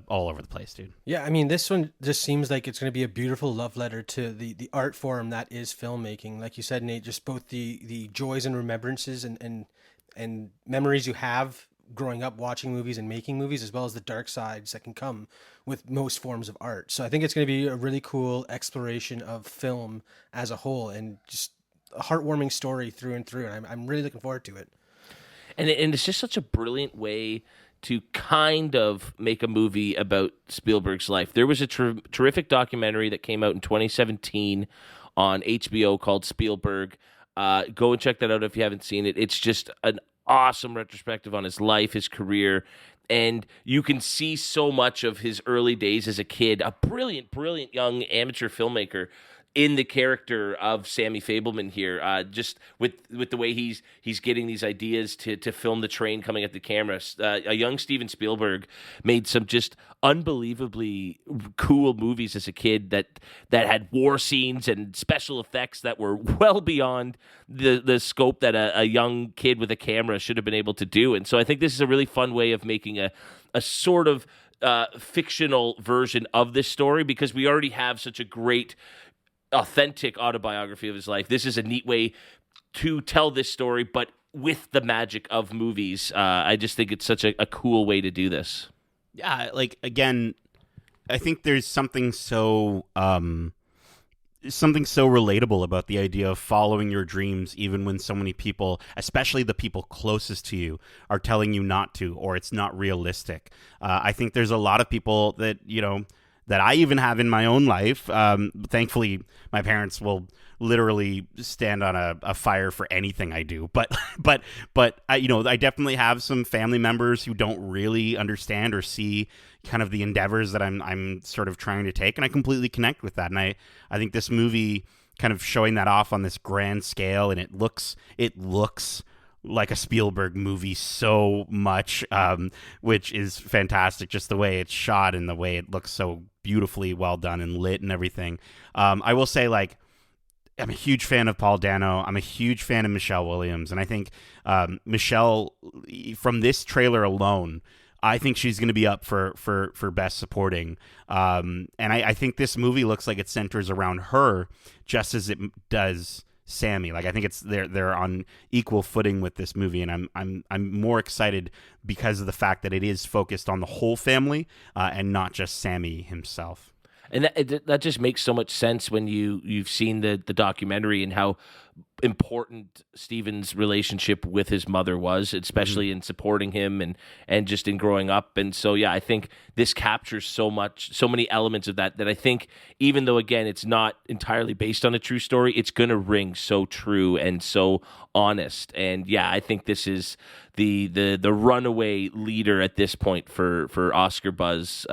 place, dude. Yeah, I mean, this one just seems like it's going to be a beautiful love letter to the art form that is filmmaking. Like you said, Nate, just both the joys and remembrances and memories you have growing up watching movies and making movies, as well as the dark sides that can come with most forms of art. So I think it's going to be a really cool exploration of film as a whole, and just a heartwarming story through and through. And I'm really looking forward to it. And it's just such a brilliant way to kind of make a movie about Spielberg's life. There was a terrific documentary that came out in 2017 on HBO called Spielberg. Go and check that out if you haven't seen it. It's just an awesome retrospective on his life, his career, and you can see so much of his early days as a kid, a brilliant young amateur filmmaker, in the character of Sammy Fabelman here, just with the way he's getting these ideas to film the train coming at the camera. A young Steven Spielberg made some just unbelievably cool movies as a kid that had war scenes and special effects that were well beyond the scope that a young kid with a camera should have been able to do. And so I think this is a really fun way of making a sort of fictional version of this story, because we already have such a great authentic autobiography of his life. This is a neat way to tell this story, but with the magic of movies. I just think it's such a cool way to do this. Yeah, like, again, I think there's something so relatable about the idea of following your dreams, even when so many people, especially the people closest to you, are telling you not to, or it's not realistic. I think there's a lot of people that, that I even have in my own life. Thankfully, my parents will literally stand on a fire for anything I do. But I definitely have some family members who don't really understand or see kind of the endeavors that I'm sort of trying to take, and I completely connect with that. And I think this movie kind of showing that off on this grand scale, and it looks like a Spielberg movie so much, which is fantastic. Just the way it's shot and the way it looks so beautifully well done and lit and everything. I will say, like, I'm a huge fan of Paul Dano. I'm a huge fan of Michelle Williams. And I think Michelle, from this trailer alone, I think she's going to be up for Best Supporting. And I think this movie looks like it centers around her just as it does Sammy. Like, I think it's they're on equal footing with this movie, and I'm more excited because of the fact that it is focused on the whole family and not just Sammy himself. And that just makes so much sense when you've seen the documentary and how important Steven's relationship with his mother was, especially in supporting him and just in growing up. And so, yeah, I think this captures so many elements of that I think, even though, again, it's not entirely based on a true story, it's going to ring so true and so honest. And yeah, I think this is the runaway leader at this point for Oscar buzz.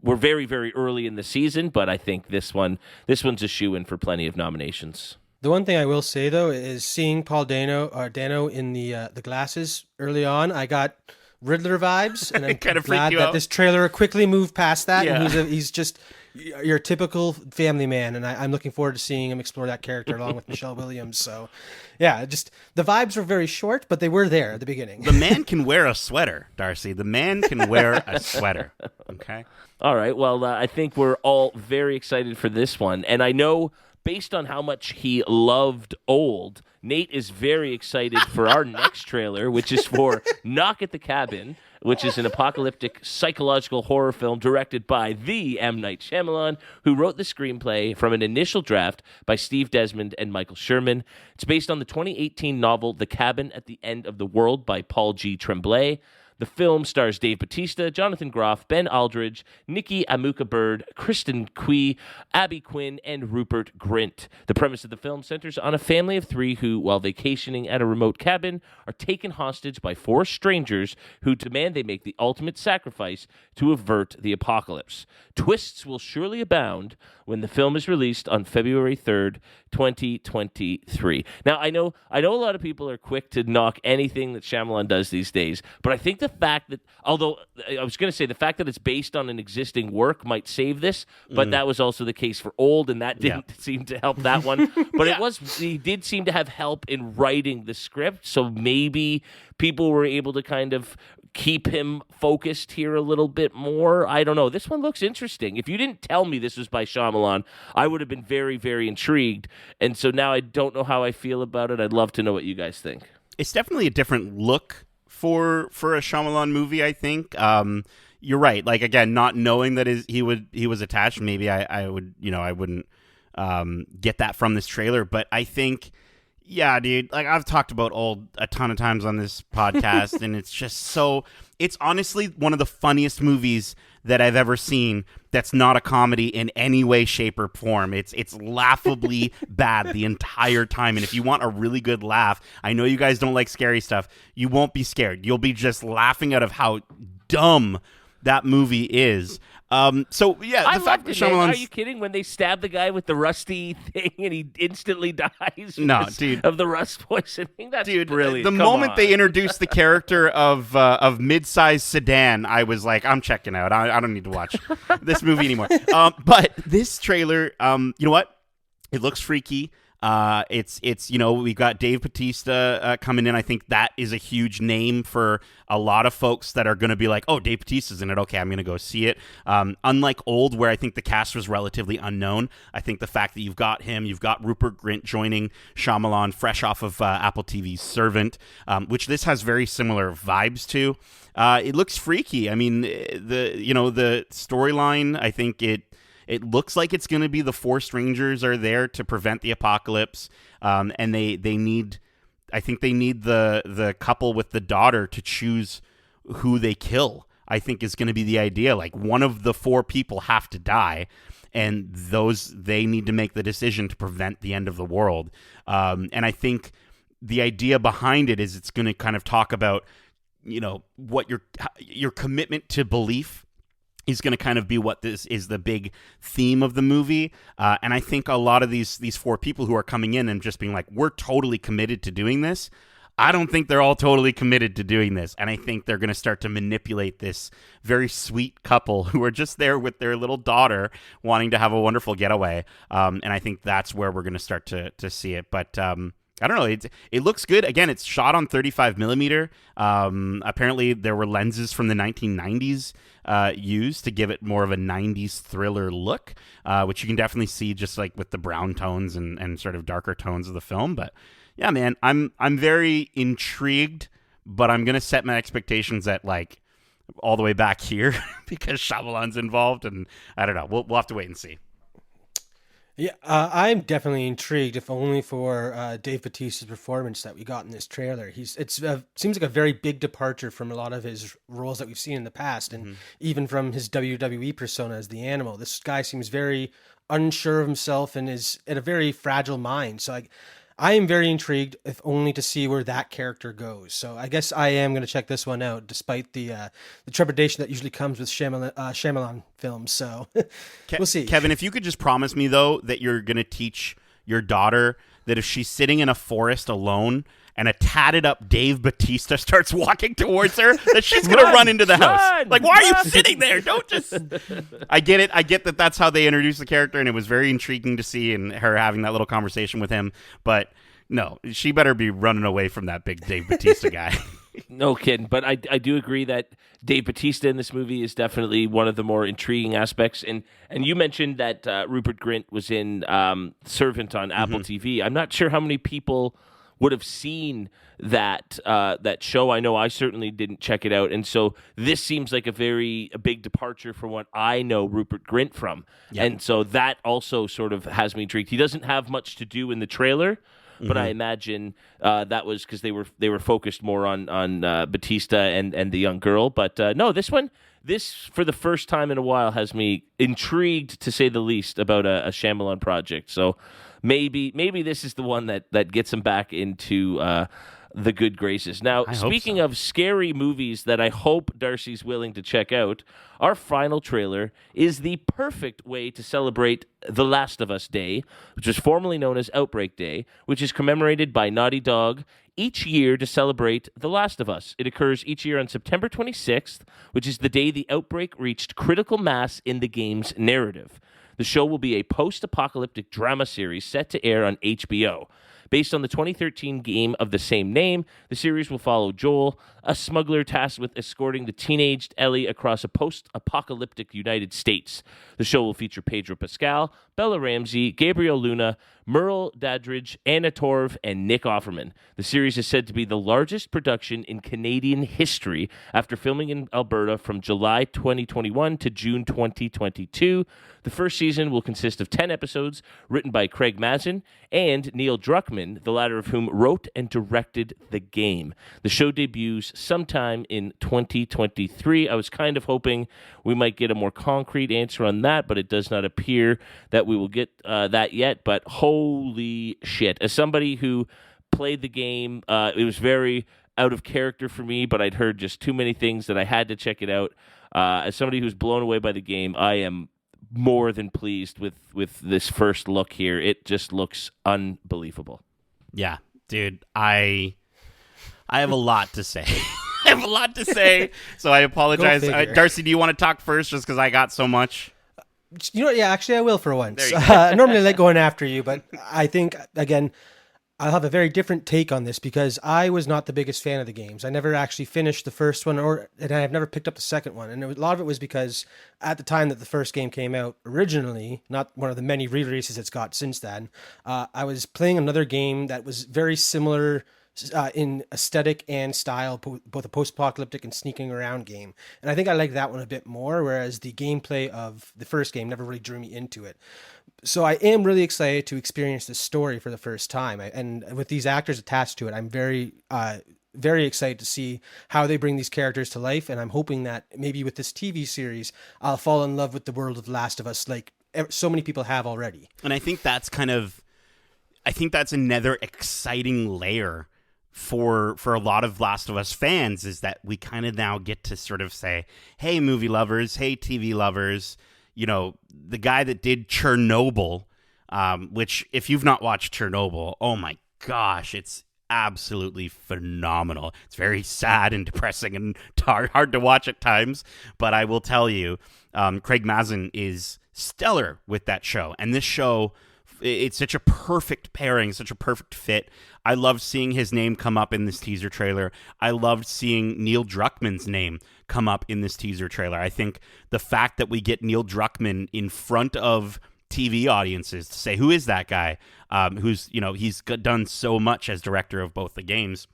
We're very, very early in the season, but I think this one's a shoo-in for plenty of nominations. The one thing I will say, though, is seeing Paul Dano in the glasses early on, I got Riddler vibes, and I'm kind of glad that this trailer quickly moved past that. Yeah. And he's just your typical family man, and I'm looking forward to seeing him explore that character along with Michelle Williams. So, yeah, just the vibes were very short, but they were there at the beginning. The man can wear a sweater, Darcy. The man can wear a sweater. Okay. All right. Well, I think we're all very excited for this one, and I know, based on how much he loved Old, Nate is very excited for our next trailer, which is for Knock at the Cabin, which is an apocalyptic psychological horror film directed by the M. Night Shyamalan, who wrote the screenplay from an initial draft by Steve Desmond and Michael Sherman. It's based on the 2018 novel The Cabin at the End of the World by Paul G. Tremblay. The film stars Dave Bautista, Jonathan Groff, Ben Aldridge, Nikki Amuka Bird, Kristen Cui, Abby Quinn, and Rupert Grint. The premise of the film centers on a family of 3 who, while vacationing at a remote cabin, are taken hostage by 4 strangers who demand they make the ultimate sacrifice to avert the apocalypse. Twists will surely abound when the film is released on February 3rd, 2023. Now, I know a lot of people are quick to knock anything that Shyamalan does these days, but I think the fact that, although I was going to say the fact that it's based on an existing work might save this, but that was also the case for Old, and that didn't seem to help that one. But he did seem to have help in writing the script, so maybe people were able to kind of keep him focused here a little bit more. I don't know. This one looks interesting. If you didn't tell me this was by Shyamalan, I would have been very, very intrigued. And so now I don't know how I feel about it. I'd love to know what you guys think. It's definitely a different look for a Shyamalan movie, I think. You're right. Like, again, not knowing that he was attached, maybe I wouldn't get that from this trailer. But I think, yeah, dude, like I've talked about Old a ton of times on this podcast, and it's honestly one of the funniest movies that I've ever seen that's not a comedy in any way, shape, or form. It's laughably bad the entire time. And if you want a really good laugh, I know you guys don't like scary stuff, you won't be scared. You'll be just laughing out of how dumb that movie is. So yeah, I loved it, man. Are you kidding? When they stab the guy with the rusty thing and he instantly dies of the rust poisoning, that's brilliant. The moment they introduced the character of mid-sized sedan, I was like, I'm checking out. I don't need to watch this movie anymore. But this trailer, you know what? It looks freaky. It's we've got Dave Bautista coming in. I think that is a huge name for a lot of folks that are going to be like, oh, Dave Bautista's in it. Okay, I'm going to go see it. Unlike Old, where I think the cast was relatively unknown, I think the fact that you've got him, you've got Rupert Grint joining Shyamalan fresh off of Apple TV's Servant, which this has very similar vibes to. It looks freaky. I mean, the storyline, I think it looks like it's going to be the 4 strangers are there to prevent the apocalypse, and they need the couple with the daughter to choose who they kill. I think is going to be the idea. Like, one of the 4 people have to die, and they need to make the decision to prevent the end of the world. And I think the idea behind it is it's going to kind of talk about, what your commitment to belief is going to kind of be what this is the big theme of the movie. And I think a lot of these 4 people who are coming in and just being like, we're totally committed to doing this. I don't think they're all totally committed to doing this. And I think they're going to start to manipulate this very sweet couple who are just there with their little daughter wanting to have a wonderful getaway. And I think that's where we're going to start to see it. But I don't know. It looks good. Again, it's shot on 35 millimeter. Apparently, there were lenses from the 1990s used to give it more of a 90s thriller look, which you can definitely see just like with the brown tones and sort of darker tones of the film. But yeah, man, I'm very intrigued, but I'm gonna set my expectations at like all the way back here because Shyamalan's involved, and I don't know. We'll have to wait and see. Yeah, I'm definitely intrigued, if only for Dave Bautista's performance that we got in this trailer. It seems like a very big departure from a lot of his roles that we've seen in the past, and even from his WWE persona as the Animal. This guy seems very unsure of himself and is at a very fragile mind. So I am very intrigued, if only to see where that character goes. So I guess I am going to check this one out, despite the trepidation that usually comes with Shyamalan films. So we'll see. Kevin, if you could just promise me, though, that you're going to teach your daughter that if she's sitting in a forest alone and a tatted up Dave Bautista starts walking towards her, that she's going to run into the house. Like, why are you sitting there? Don't just... I get it. I get that that's how they introduced the character, and it was very intriguing to see, and her having that little conversation with him. But no, she better be running away from that big Dave Bautista guy. No kidding. But I do agree that Dave Bautista in this movie is definitely one of the more intriguing aspects. And you mentioned that Rupert Grint was in Servant on Apple TV. I'm not sure how many people would have seen that show. I know I certainly didn't check it out, and so this seems like a big departure from what I know Rupert Grint from. Yep. And so that also sort of has me intrigued. He doesn't have much to do in the trailer, but I imagine that was because they were focused more on Batista and the young girl. But no, this for the first time in a while has me intrigued, to say the least, about a Shyamalan project. So maybe this is the one that gets him back into the good graces. Now, speaking of scary movies that I hope Darcy's willing to check out, our final trailer is the perfect way to celebrate The Last of Us Day, which was formerly known as Outbreak Day, which is commemorated by Naughty Dog each year to celebrate The Last of Us. It occurs each year on September 26th, which is the day the outbreak reached critical mass in the game's narrative. The show will be a post-apocalyptic drama series set to air on HBO. Based on the 2013 game of the same name, the series will follow Joel, a smuggler tasked with escorting the teenaged Ellie across a post-apocalyptic United States. The show will feature Pedro Pascal, Bella Ramsey, Gabriel Luna, Merle Dadridge, Anna Torv, and Nick Offerman. The series is said to be the largest production in Canadian history after filming in Alberta from July 2021 to June 2022. The first season will consist of 10 episodes written by Craig Mazin and Neil Druckmann, the latter of whom wrote and directed the game. The show debuts sometime in 2023. I was kind of hoping we might get a more concrete answer on that, but it does not appear that we will get that yet. But holy shit. As somebody who played the game, it was very out of character for me, but I'd heard just too many things that I had to check it out. As somebody who's blown away by the game, I am more than pleased with this first look here. It just looks unbelievable. Yeah, dude, I have a lot to say. I have a lot to say, so I apologize. Darcy, do you want to talk first, just because I got so much? You know what? Yeah, actually, I will for once. Normally, I like going after you, but I think, again, I'll have a very different take on this because I was not the biggest fan of the games. I never actually finished the first one, and I have never picked up the second one. And a lot of it was because at the time that the first game came out originally, not one of the many re-releases it's got since then, I was playing another game that was very similar in aesthetic and style, both a post-apocalyptic and sneaking around game. And I think I liked that one a bit more, whereas the gameplay of the first game never really drew me into it. So I am really excited to experience this story for the first time. And with these actors attached to it, I'm very, very excited to see how they bring these characters to life. And I'm hoping that maybe with this TV series, I'll fall in love with the world of Last of Us like so many people have already. And I think that's another exciting layer for a lot of Last of Us fans, is that we kind of now get to sort of say, hey, movie lovers, hey, TV lovers, you know, the guy that did Chernobyl, which if you've not watched Chernobyl, oh my gosh, it's absolutely phenomenal. It's very sad and depressing and hard to watch at times, but I will tell you, Craig Mazin is stellar with that show. And this show, it's such a perfect pairing, such a perfect fit. I loved seeing his name come up in this teaser trailer. I loved seeing Neil Druckmann's name come up in this teaser trailer. I think the fact that we get Neil Druckmann in front of TV audiences to say, who is that guy? Who's, you know, he's done so much as director of both the games.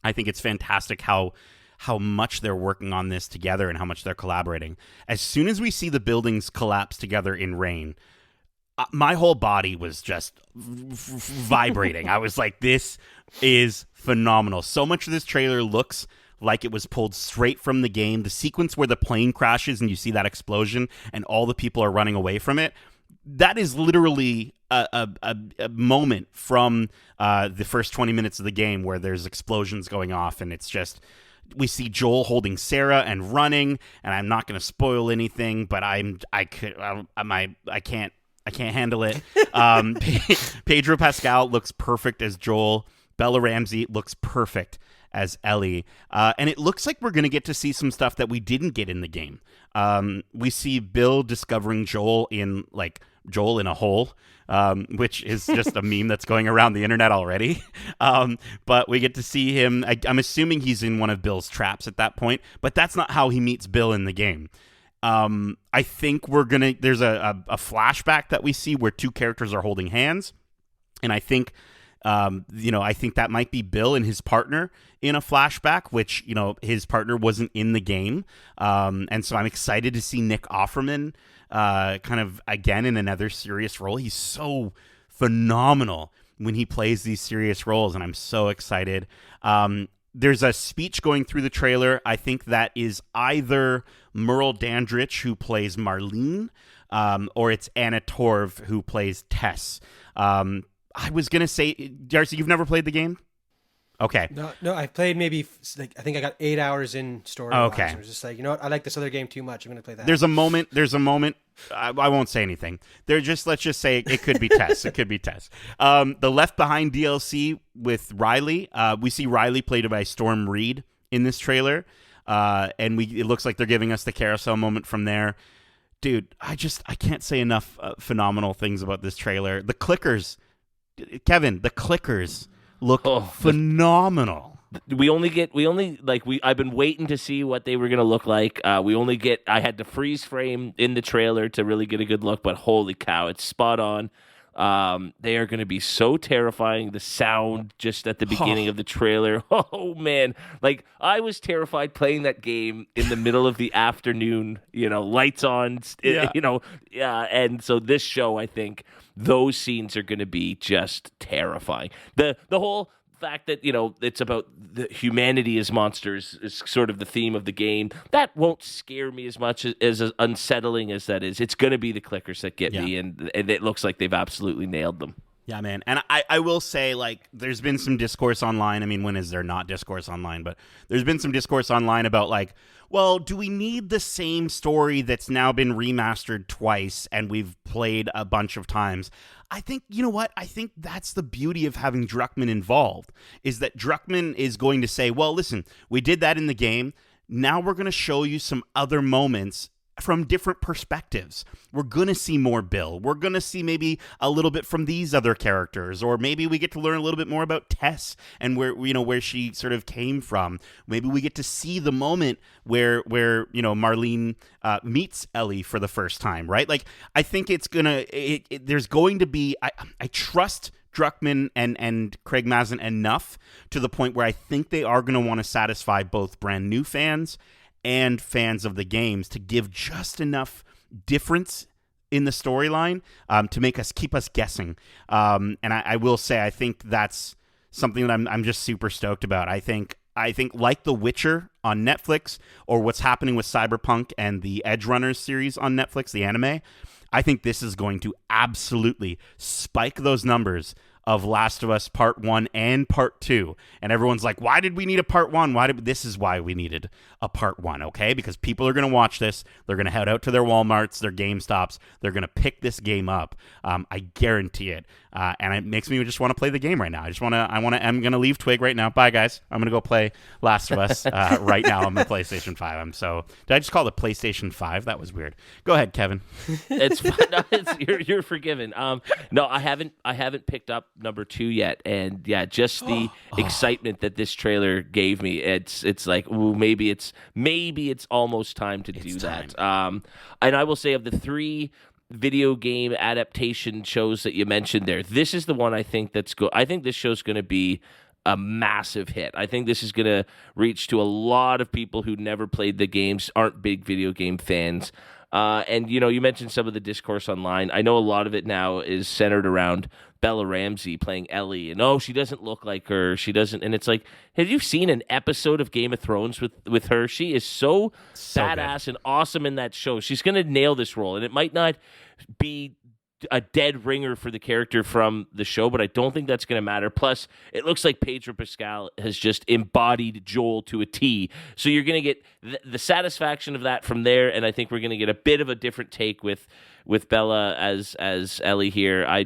I think it's fantastic how much they're working on this together and how much they're collaborating. As soon as we see the buildings collapse together in rain, my whole body was just vibrating. I was like, this is phenomenal. So much of this trailer looks like it was pulled straight from the game. The sequence where the plane crashes and you see that explosion and all the people are running away from it, that is literally a moment from the first 20 minutes of the game where there's explosions going off, and it's just, we see Joel holding Sarah and running, and I'm not going to spoil anything, but I can't handle it. Pedro Pascal looks perfect as Joel. Bella Ramsey looks perfect as Ellie. And it looks like we're going to get to see some stuff that we didn't get in the game. We see Bill discovering Joel in a hole, which is just a meme that's going around the internet already. But we get to see him. I'm assuming he's in one of Bill's traps at that point, but that's not how he meets Bill in the game. I think there's a flashback that we see where two characters are holding hands. And I think, I think that might be Bill and his partner in a flashback, which, his partner wasn't in the game. And so I'm excited to see Nick Offerman, kind of again in another serious role. He's so phenomenal when he plays these serious roles, and I'm so excited. There's a speech going through the trailer. I think that is either Merle Dandridge, who plays Marlene, or it's Anna Torv, who plays Tess. I was going to say, Darcy, you've never played the game? Okay. No, I played maybe, like, I think I got 8 hours in story. Okay. I was just like, you know what? I like this other game too much. I'm going to play that. There's a moment. I won't say anything. Let's just say it could be Tess. It could be Tess. The Left Behind DLC with Riley. We see Riley played by Storm Reed in this trailer. And it looks like they're giving us the carousel moment from there. Dude, I can't say enough phenomenal things about this trailer. The clickers, Kevin, look phenomenal. I've been waiting to see what they were going to look like. I had to freeze frame in the trailer to really get a good look, but holy cow, it's spot on. They are going to be so terrifying. The sound just at the beginning of the trailer. Oh man. Like, I was terrified playing that game in the middle of the afternoon, lights on, and so this show, I think those scenes are going to be just terrifying. The whole fact that it's about the humanity as monsters is sort of the theme of the game. That won't scare me as much as unsettling as that is. It's going to be the clickers that get me, and it looks like they've absolutely nailed them. Yeah, man. And I will say, like, there's been some discourse online. I mean, when is there not discourse online? But there's been some discourse online about, like, well, do we need the same story that's now been remastered twice and we've played a bunch of times? I think, you know what? I think that's the beauty of having Druckmann involved, is that Druckmann is going to say, well, listen, we did that in the game. Now we're going to show you some other moments from different perspectives. We're going to see more Bill. We're going to see maybe a little bit from these other characters, or maybe we get to learn a little bit more about Tess and where she sort of came from. Maybe we get to see the moment where Marlene meets Ellie for the first time, right? Like, I think there's going to be, I trust Druckmann and Craig Mazin enough to the point where I think they are going to want to satisfy both brand new fans and fans of the games to give just enough difference in the storyline to keep us guessing. And I will say, I think that's something that I'm just super stoked about. I think like The Witcher on Netflix, or what's happening with Cyberpunk and the Edge Runners series on Netflix, the anime, I think this is going to absolutely spike those numbers of Last of Us Part 1 and Part 2. And everyone's like, why did we need a Part 1? This is why we needed a Part 1, okay? Because people are going to watch this. They're going to head out to their Walmarts, their GameStops. They're going to pick this game up. I guarantee it. And it makes me just want to play the game right now. I'm going to leave Twig right now. Bye, guys. I'm going to go play Last of Us right now on the PlayStation 5. Did I just call it the PlayStation 5? That was weird. Go ahead, Kevin. It's fine. No, you're forgiven. No, I haven't picked up number 2 yet, and yeah, just the excitement that this trailer gave me. It's like, ooh, maybe it's almost time to do that. And I will say, of the 3 video game adaptation shows that you mentioned there, this is the one I think I think this show's going to be a massive hit. I think this is going to reach to a lot of people who never played the games, aren't big video game fans. And you mentioned some of the discourse online. I know a lot of it now is centered around Bella Ramsey playing Ellie, and she doesn't look like her. She doesn't, and it's like, have you seen an episode of Game of Thrones with her? She is so badass and awesome in that show. She's gonna nail this role, and it might not be a dead ringer for the character from the show, but I don't think that's going to matter. Plus, it looks like Pedro Pascal has just embodied Joel to a T. So you're going to get the satisfaction of that from there, and I think we're going to get a bit of a different take with Bella as Ellie here. I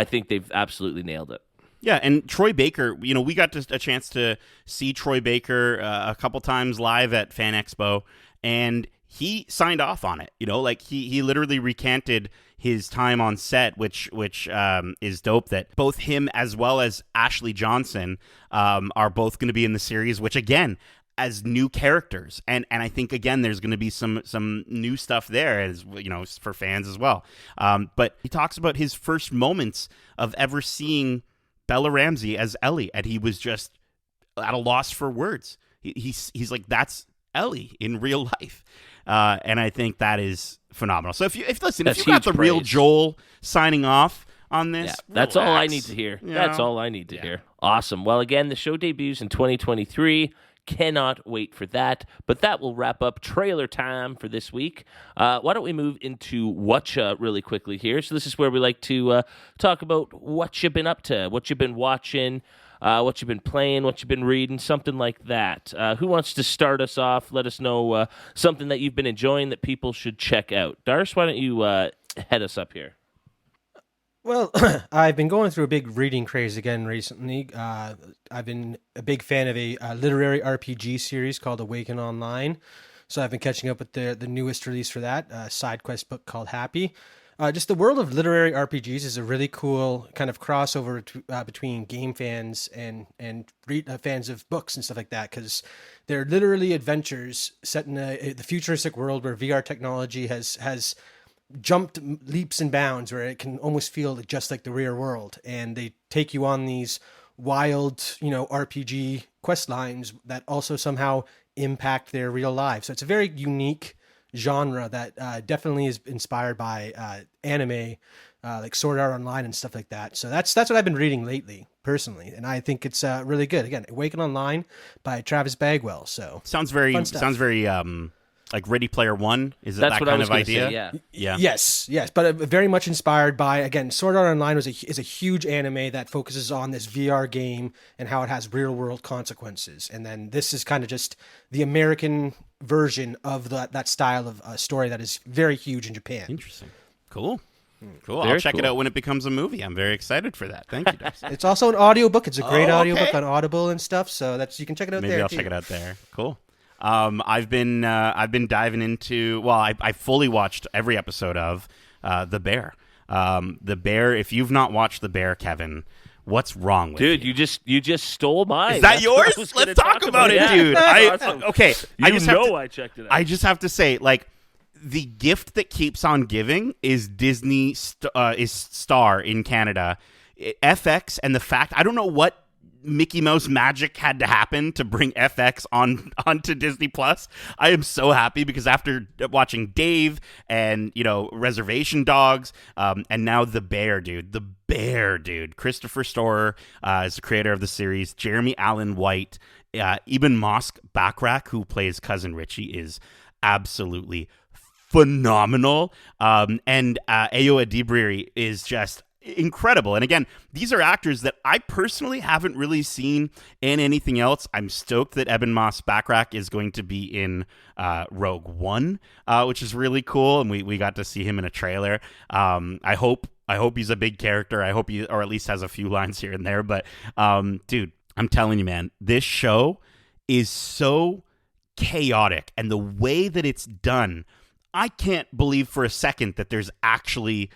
think they've absolutely nailed it. Yeah, and Troy Baker, we got a chance to see Troy Baker a couple times live at Fan Expo, and he signed off on it. He literally recanted his time on set, which is dope, that both him as well as Ashley Johnson are both going to be in the series, which, again, as new characters. And I think, again, there's going to be some new stuff there, as for fans as well. But he talks about his first moments of ever seeing Bella Ramsey as Ellie, and he was just at a loss for words. He's like, that's Ellie in real life. And I think that is phenomenal. So if you got the real Joel signing off on this. Yeah, that's all I Relax. need to hear. You That's know? all I need to hear. Awesome. Well, again, the show debuts in 2023. Cannot wait for that. But that will wrap up trailer time for this week. Why don't we move into Whatcha really quickly here? So this is where we like to talk about what you've been up to, what you've been watching, what you've been playing, what you've been reading, something like that. Who wants to start us off? Let us know something that you've been enjoying that people should check out. Darce, why don't you head us up here? Well, I've been going through a big reading craze again recently. I've been a big fan of a literary RPG series called Awaken Online. So I've been catching up with the newest release for that, a side quest book called Happy. Just the world of literary RPGs is a really cool kind of crossover between game fans and fans of books and stuff like that, because they're literally adventures set in the futuristic world where VR technology has jumped leaps and bounds, where it can almost feel just like the real world, and they take you on these wild, RPG quest lines that also somehow impact their real lives. So it's a very unique genre that definitely is inspired by anime, like Sword Art Online and stuff like that. So that's what I've been reading lately, personally, and I think it's really good. Again, Awaken Online by Travis Bagwell. So Sounds very like Ready Player One. Is it That's that what I kind was of gonna say, idea? yeah. Yes, but very much inspired by, again, Sword Art Online is a huge anime that focuses on this VR game and how it has real world consequences. And then this is kind of just the American version of that style of story that is very huge in Japan. Interesting. Cool. Very I'll check it cool. out when it becomes a movie. I'm very excited for that. Thank you, Darcy. It's also an audiobook. It's a great Oh, audiobook okay. on Audible and stuff. So you can check it out Maybe there. I'll too. check it out there. Cool. I've been diving into. Well, I fully watched every episode of The Bear. The Bear. If you've not watched The Bear, Kevin, what's wrong with Dude, you? you just stole mine. Is that That's what I yours? was gonna Let's talk about it, Yeah, dude. that's awesome. Okay. You I checked it out. I just have to say, like, the gift that keeps on giving is Disney is Star in Canada, FX, and the fact I don't know what Mickey Mouse magic had to happen to bring FX onto Disney Plus. I am so happy because after watching Dave and Reservation Dogs, and now The Bear, dude, Christopher Storer is the creator of the series. Jeremy Allen White, Eben Mosk Backrack, who plays Cousin Richie, is absolutely phenomenal. And Ayo Adibri is just incredible. And again, these are actors that I personally haven't really seen in anything else. I'm stoked that Eben Moss Backrack is going to be in Rogue One, which is really cool. And we got to see him in a trailer. I hope he's a big character. I hope he, or at least has a few lines here and there. But dude, I'm telling you, man, this show is so chaotic, and the way that it's done, I can't believe for a second that there's actually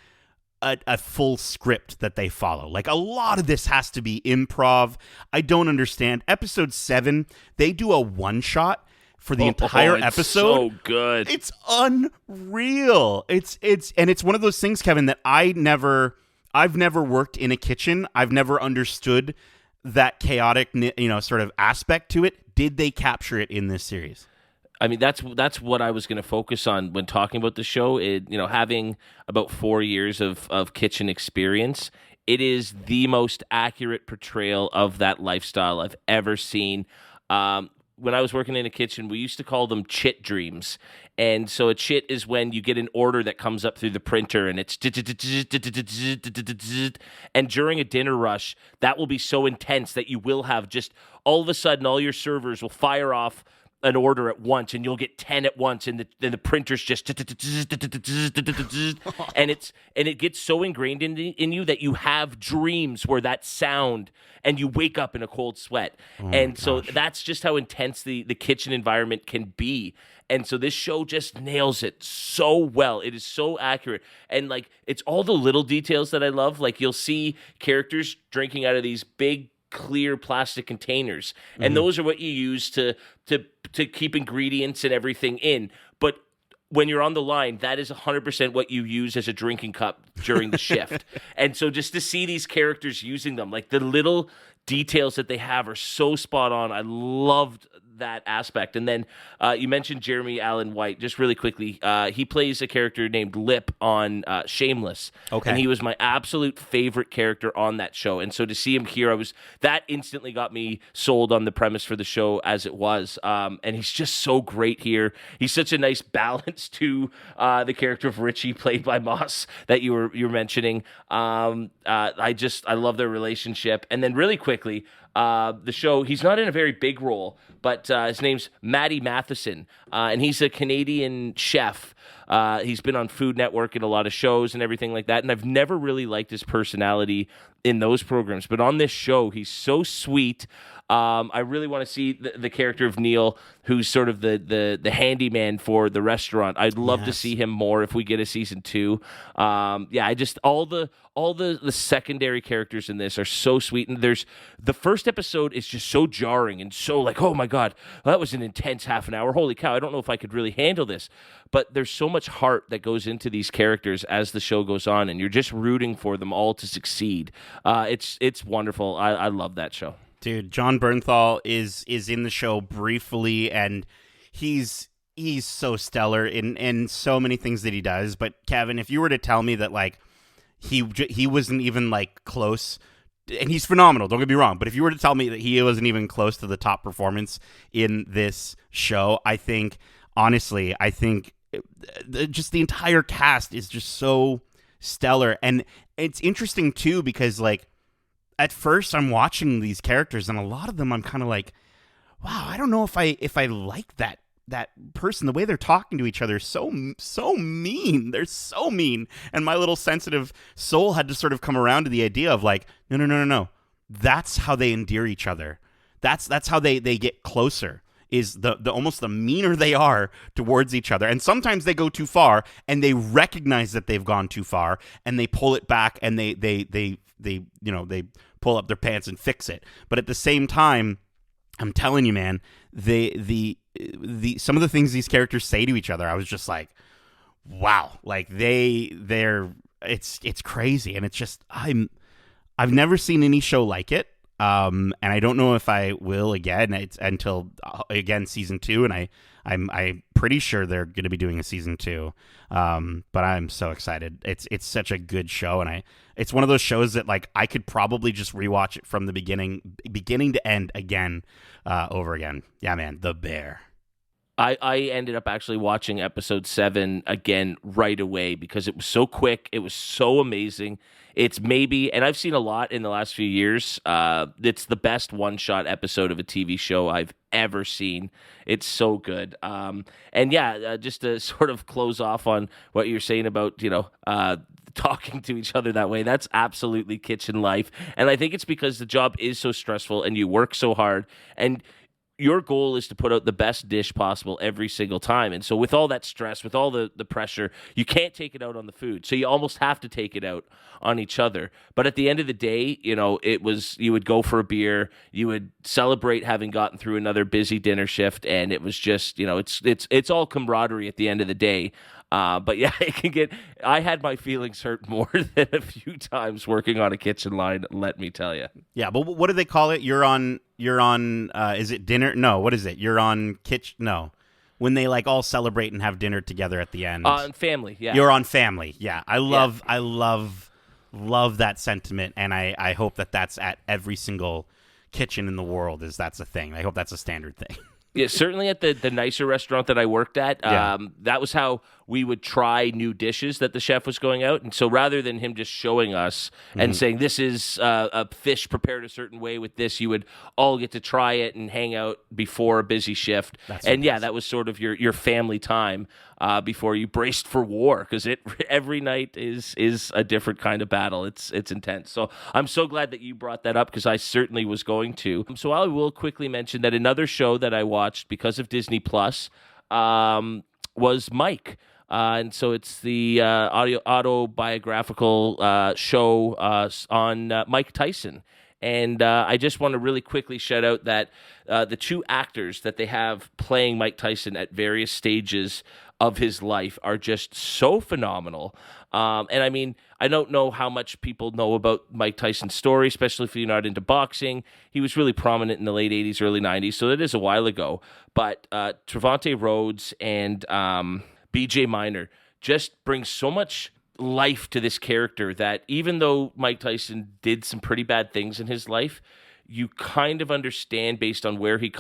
a full script that they follow. Like, a lot of this has to be improv. I don't understand. Episode 7, they do a one-shot for the entire it's episode. So good. It's unreal. It's one of those things, Kevin, that I've never worked in a kitchen. I've never understood that chaotic, sort of aspect to it. Did they capture it in this series? I mean, that's what I was going to focus on when talking about the show. Having about 4 years of kitchen experience, it is the most accurate portrayal of that lifestyle I've ever seen. When I was working in a kitchen, we used to call them chit dreams. And so a chit is when you get an order that comes up through the printer and it's and during a dinner rush, that will be so intense that you will have just all of a sudden all your servers will fire off an order at once, and you'll get 10 at once, and the printer's just and it gets so ingrained in you that you have dreams where that sound, and you wake up in a cold sweat. So that's just how intense the kitchen environment can be. And so this show just nails it so well. It is so accurate. And like, it's all the little details that I love. Like, you'll see characters drinking out of these big clear plastic containers, and those are what you use to keep ingredients and everything in. But when you're on the line, that is 100% what you use as a drinking cup during the shift. And so just to see these characters using them, like the little details that they have are so spot on. I loved that aspect. And then you mentioned Jeremy Allen White. Just really quickly, he plays a character named Lip on Shameless. Okay. And he was my absolute favorite character on that show. And so to see him here, that instantly got me sold on the premise for the show as it was. And he's just so great here. He's such a nice balance to the character of Richie, played by Moss, that you were mentioning. I love their relationship. And then really quickly, the show, he's not in a very big role, but his name's Matty Matheson, and he's a Canadian chef. He's been on Food Network and a lot of shows and everything like that, and I've never really liked his personality in those programs, but on this show, he's so sweet. I really want to see the character of Neil, who's sort of the handyman for the restaurant. I'd love to see him more if we get a season 2. I just all the secondary characters in this are so sweet, and the first episode is just so jarring and so like, oh my god, that was an intense half an hour. Holy cow, I don't know if I could really handle this. But there's so much heart that goes into these characters as the show goes on, and you're just rooting for them all to succeed. It's wonderful. I love that show. Dude, John Bernthal is in the show briefly, and he's so stellar in so many things that he does. But Kevin, if you were to tell me that like he wasn't even like close, and he's phenomenal, don't get me wrong, but if you were to tell me that he wasn't even close to the top performance in this show, I think just the entire cast is just so stellar. And it's interesting too, because like at first I'm watching these characters, and a lot of them I'm kind of like, wow, I don't know if I like that person. The way they're talking to each other is so mean. They're so mean. And my little sensitive soul had to sort of come around to the idea of like, no. That's how they endear each other. That's how they get closer. Is the almost the meaner they are towards each other. And sometimes they go too far, and they recognize that they've gone too far, and they pull it back, and they pull up their pants and fix it. But at the same time, I'm telling you, man, the some of the things these characters say to each other, I was just like, wow, like it's crazy. And it's just, I've never seen any show like it. And I don't know if I will again. It's until season 2, and I'm pretty sure they're going to be doing a season 2. But I'm so excited. It's such a good show, and it's one of those shows that like I could probably just rewatch it from the beginning to end again, over again. Yeah, man, The Bear. I ended up actually watching episode 7 again right away because it was so quick. It was so amazing. It's maybe, and I've seen a lot in the last few years, it's the best one-shot episode of a TV show I've ever seen. It's so good. Just to sort of close off on what you're saying about, talking to each other that way, that's absolutely kitchen life. And I think it's because the job is so stressful and you work so hard, and your goal is to put out the best dish possible every single time. And so with all that stress, with all the pressure, you can't take it out on the food. So you almost have to take it out on each other. But at the end of the day, you would go for a beer, you would celebrate having gotten through another busy dinner shift, and it was just, it's all camaraderie at the end of the day. But yeah, I had my feelings hurt more than a few times working on a kitchen line, let me tell you. Yeah, but what do they call it? You're on, is it dinner? No, what is it? You're on kitchen? No. When they like all celebrate and have dinner together at the end. On family, yeah. You're on family, yeah. I love that sentiment, and I hope that that's at every single kitchen in the world, that's a thing. I hope that's a standard thing. Yeah, certainly at the nicer restaurant that I worked at, that was how we would try new dishes that the chef was going out. And so rather than him just showing us and saying, this is a fish prepared a certain way with this, you would all get to try it and hang out before a busy shift. That was sort of your family time before you braced for war, because every night is a different kind of battle. It's intense. So I'm so glad that you brought that up, because I certainly was going to. So I will quickly mention that another show that I watched because of Disney Plus was Mike. And so it's the autobiographical show on Mike Tyson. And I just want to really quickly shout out that the two actors that they have playing Mike Tyson at various stages of his life are just so phenomenal. And I mean, I don't know how much people know about Mike Tyson's story, especially if you're not into boxing. He was really prominent in the late 80s, early 90s, so it is a while ago. But Trevante Rhodes and BJ Minor just bring so much life to this character that even though Mike Tyson did some pretty bad things in his life, you kind of understand based on where he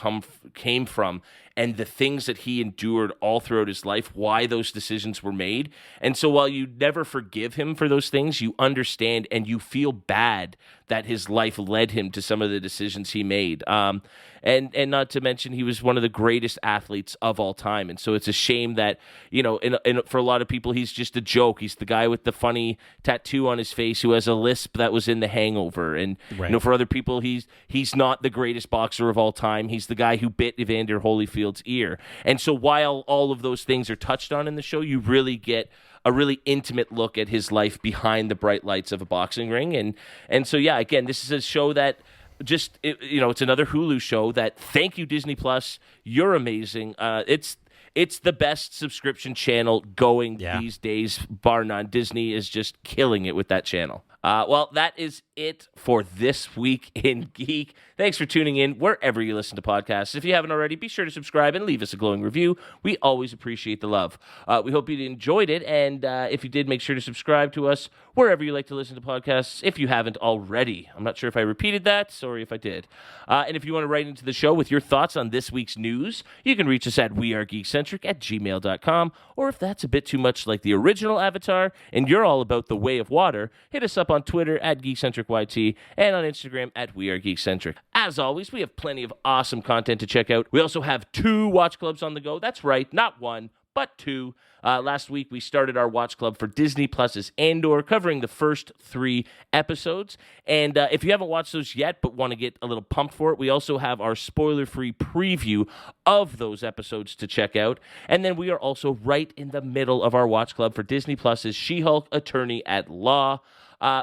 came from and the things that he endured all throughout his life, why those decisions were made. And so while you never forgive him for those things, you understand and you feel bad that his life led him to some of the decisions he made. And not to mention, he was one of the greatest athletes of all time. And so it's a shame that, you know, for a lot of people, he's just a joke. He's the guy with the funny tattoo on his face who has a lisp that was in The Hangover. And, you know, for other people, he's not the greatest boxer of all time. He's the guy who bit Evander Holyfield's ear. And so while all of those things are touched on in the show, you really get a really intimate look at his life behind the bright lights of a boxing ring. And so, yeah, again, this is a show that just, it's another Hulu show that, thank you, Disney Plus. You're amazing. It's the best subscription channel going these days, bar none. Disney is just killing it with that channel. Well, that is it for This Week in Geek. Thanks for tuning in wherever you listen to podcasts. If you haven't already, be sure to subscribe and leave us a glowing review. We always appreciate the love. We hope you enjoyed it, and if you did, make sure to subscribe to us wherever you like to listen to podcasts if you haven't already. I'm not sure if I repeated that. Sorry if I did. And if you want to write into the show with your thoughts on this week's news, you can reach us at wearegeekcentric@gmail.com, or if that's a bit too much like the original Avatar and you're all about the way of water, hit us up on Twitter at GeekcentricYT and on Instagram at wearegeekcentric. As always, we have plenty of awesome content to check out. We also have 2 watch clubs on the go. That's right, not 1, but 2. Last week, we started our watch club for Disney Plus's Andor, covering the first 3 episodes. And if you haven't watched those yet, but want to get a little pumped for it, we also have our spoiler-free preview of those episodes to check out. And then we are also right in the middle of our watch club for Disney Plus's She-Hulk Attorney at Law.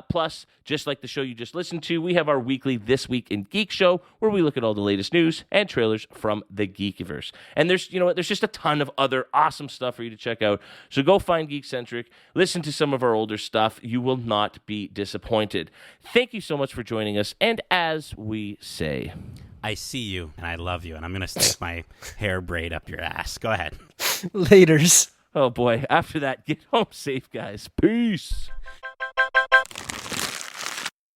Plus, just like the show you just listened to, we have our weekly This Week in Geek show where we look at all the latest news and trailers from the Geekiverse. And there's just a ton of other awesome stuff for you to check out. So go find Geekcentric, listen to some of our older stuff. You will not be disappointed. Thank you so much for joining us. And as we say, I see you and I love you, and I'm going to stick my hair braid up your ass. Go ahead. Laters. Oh boy, after that, get home safe, guys. Peace.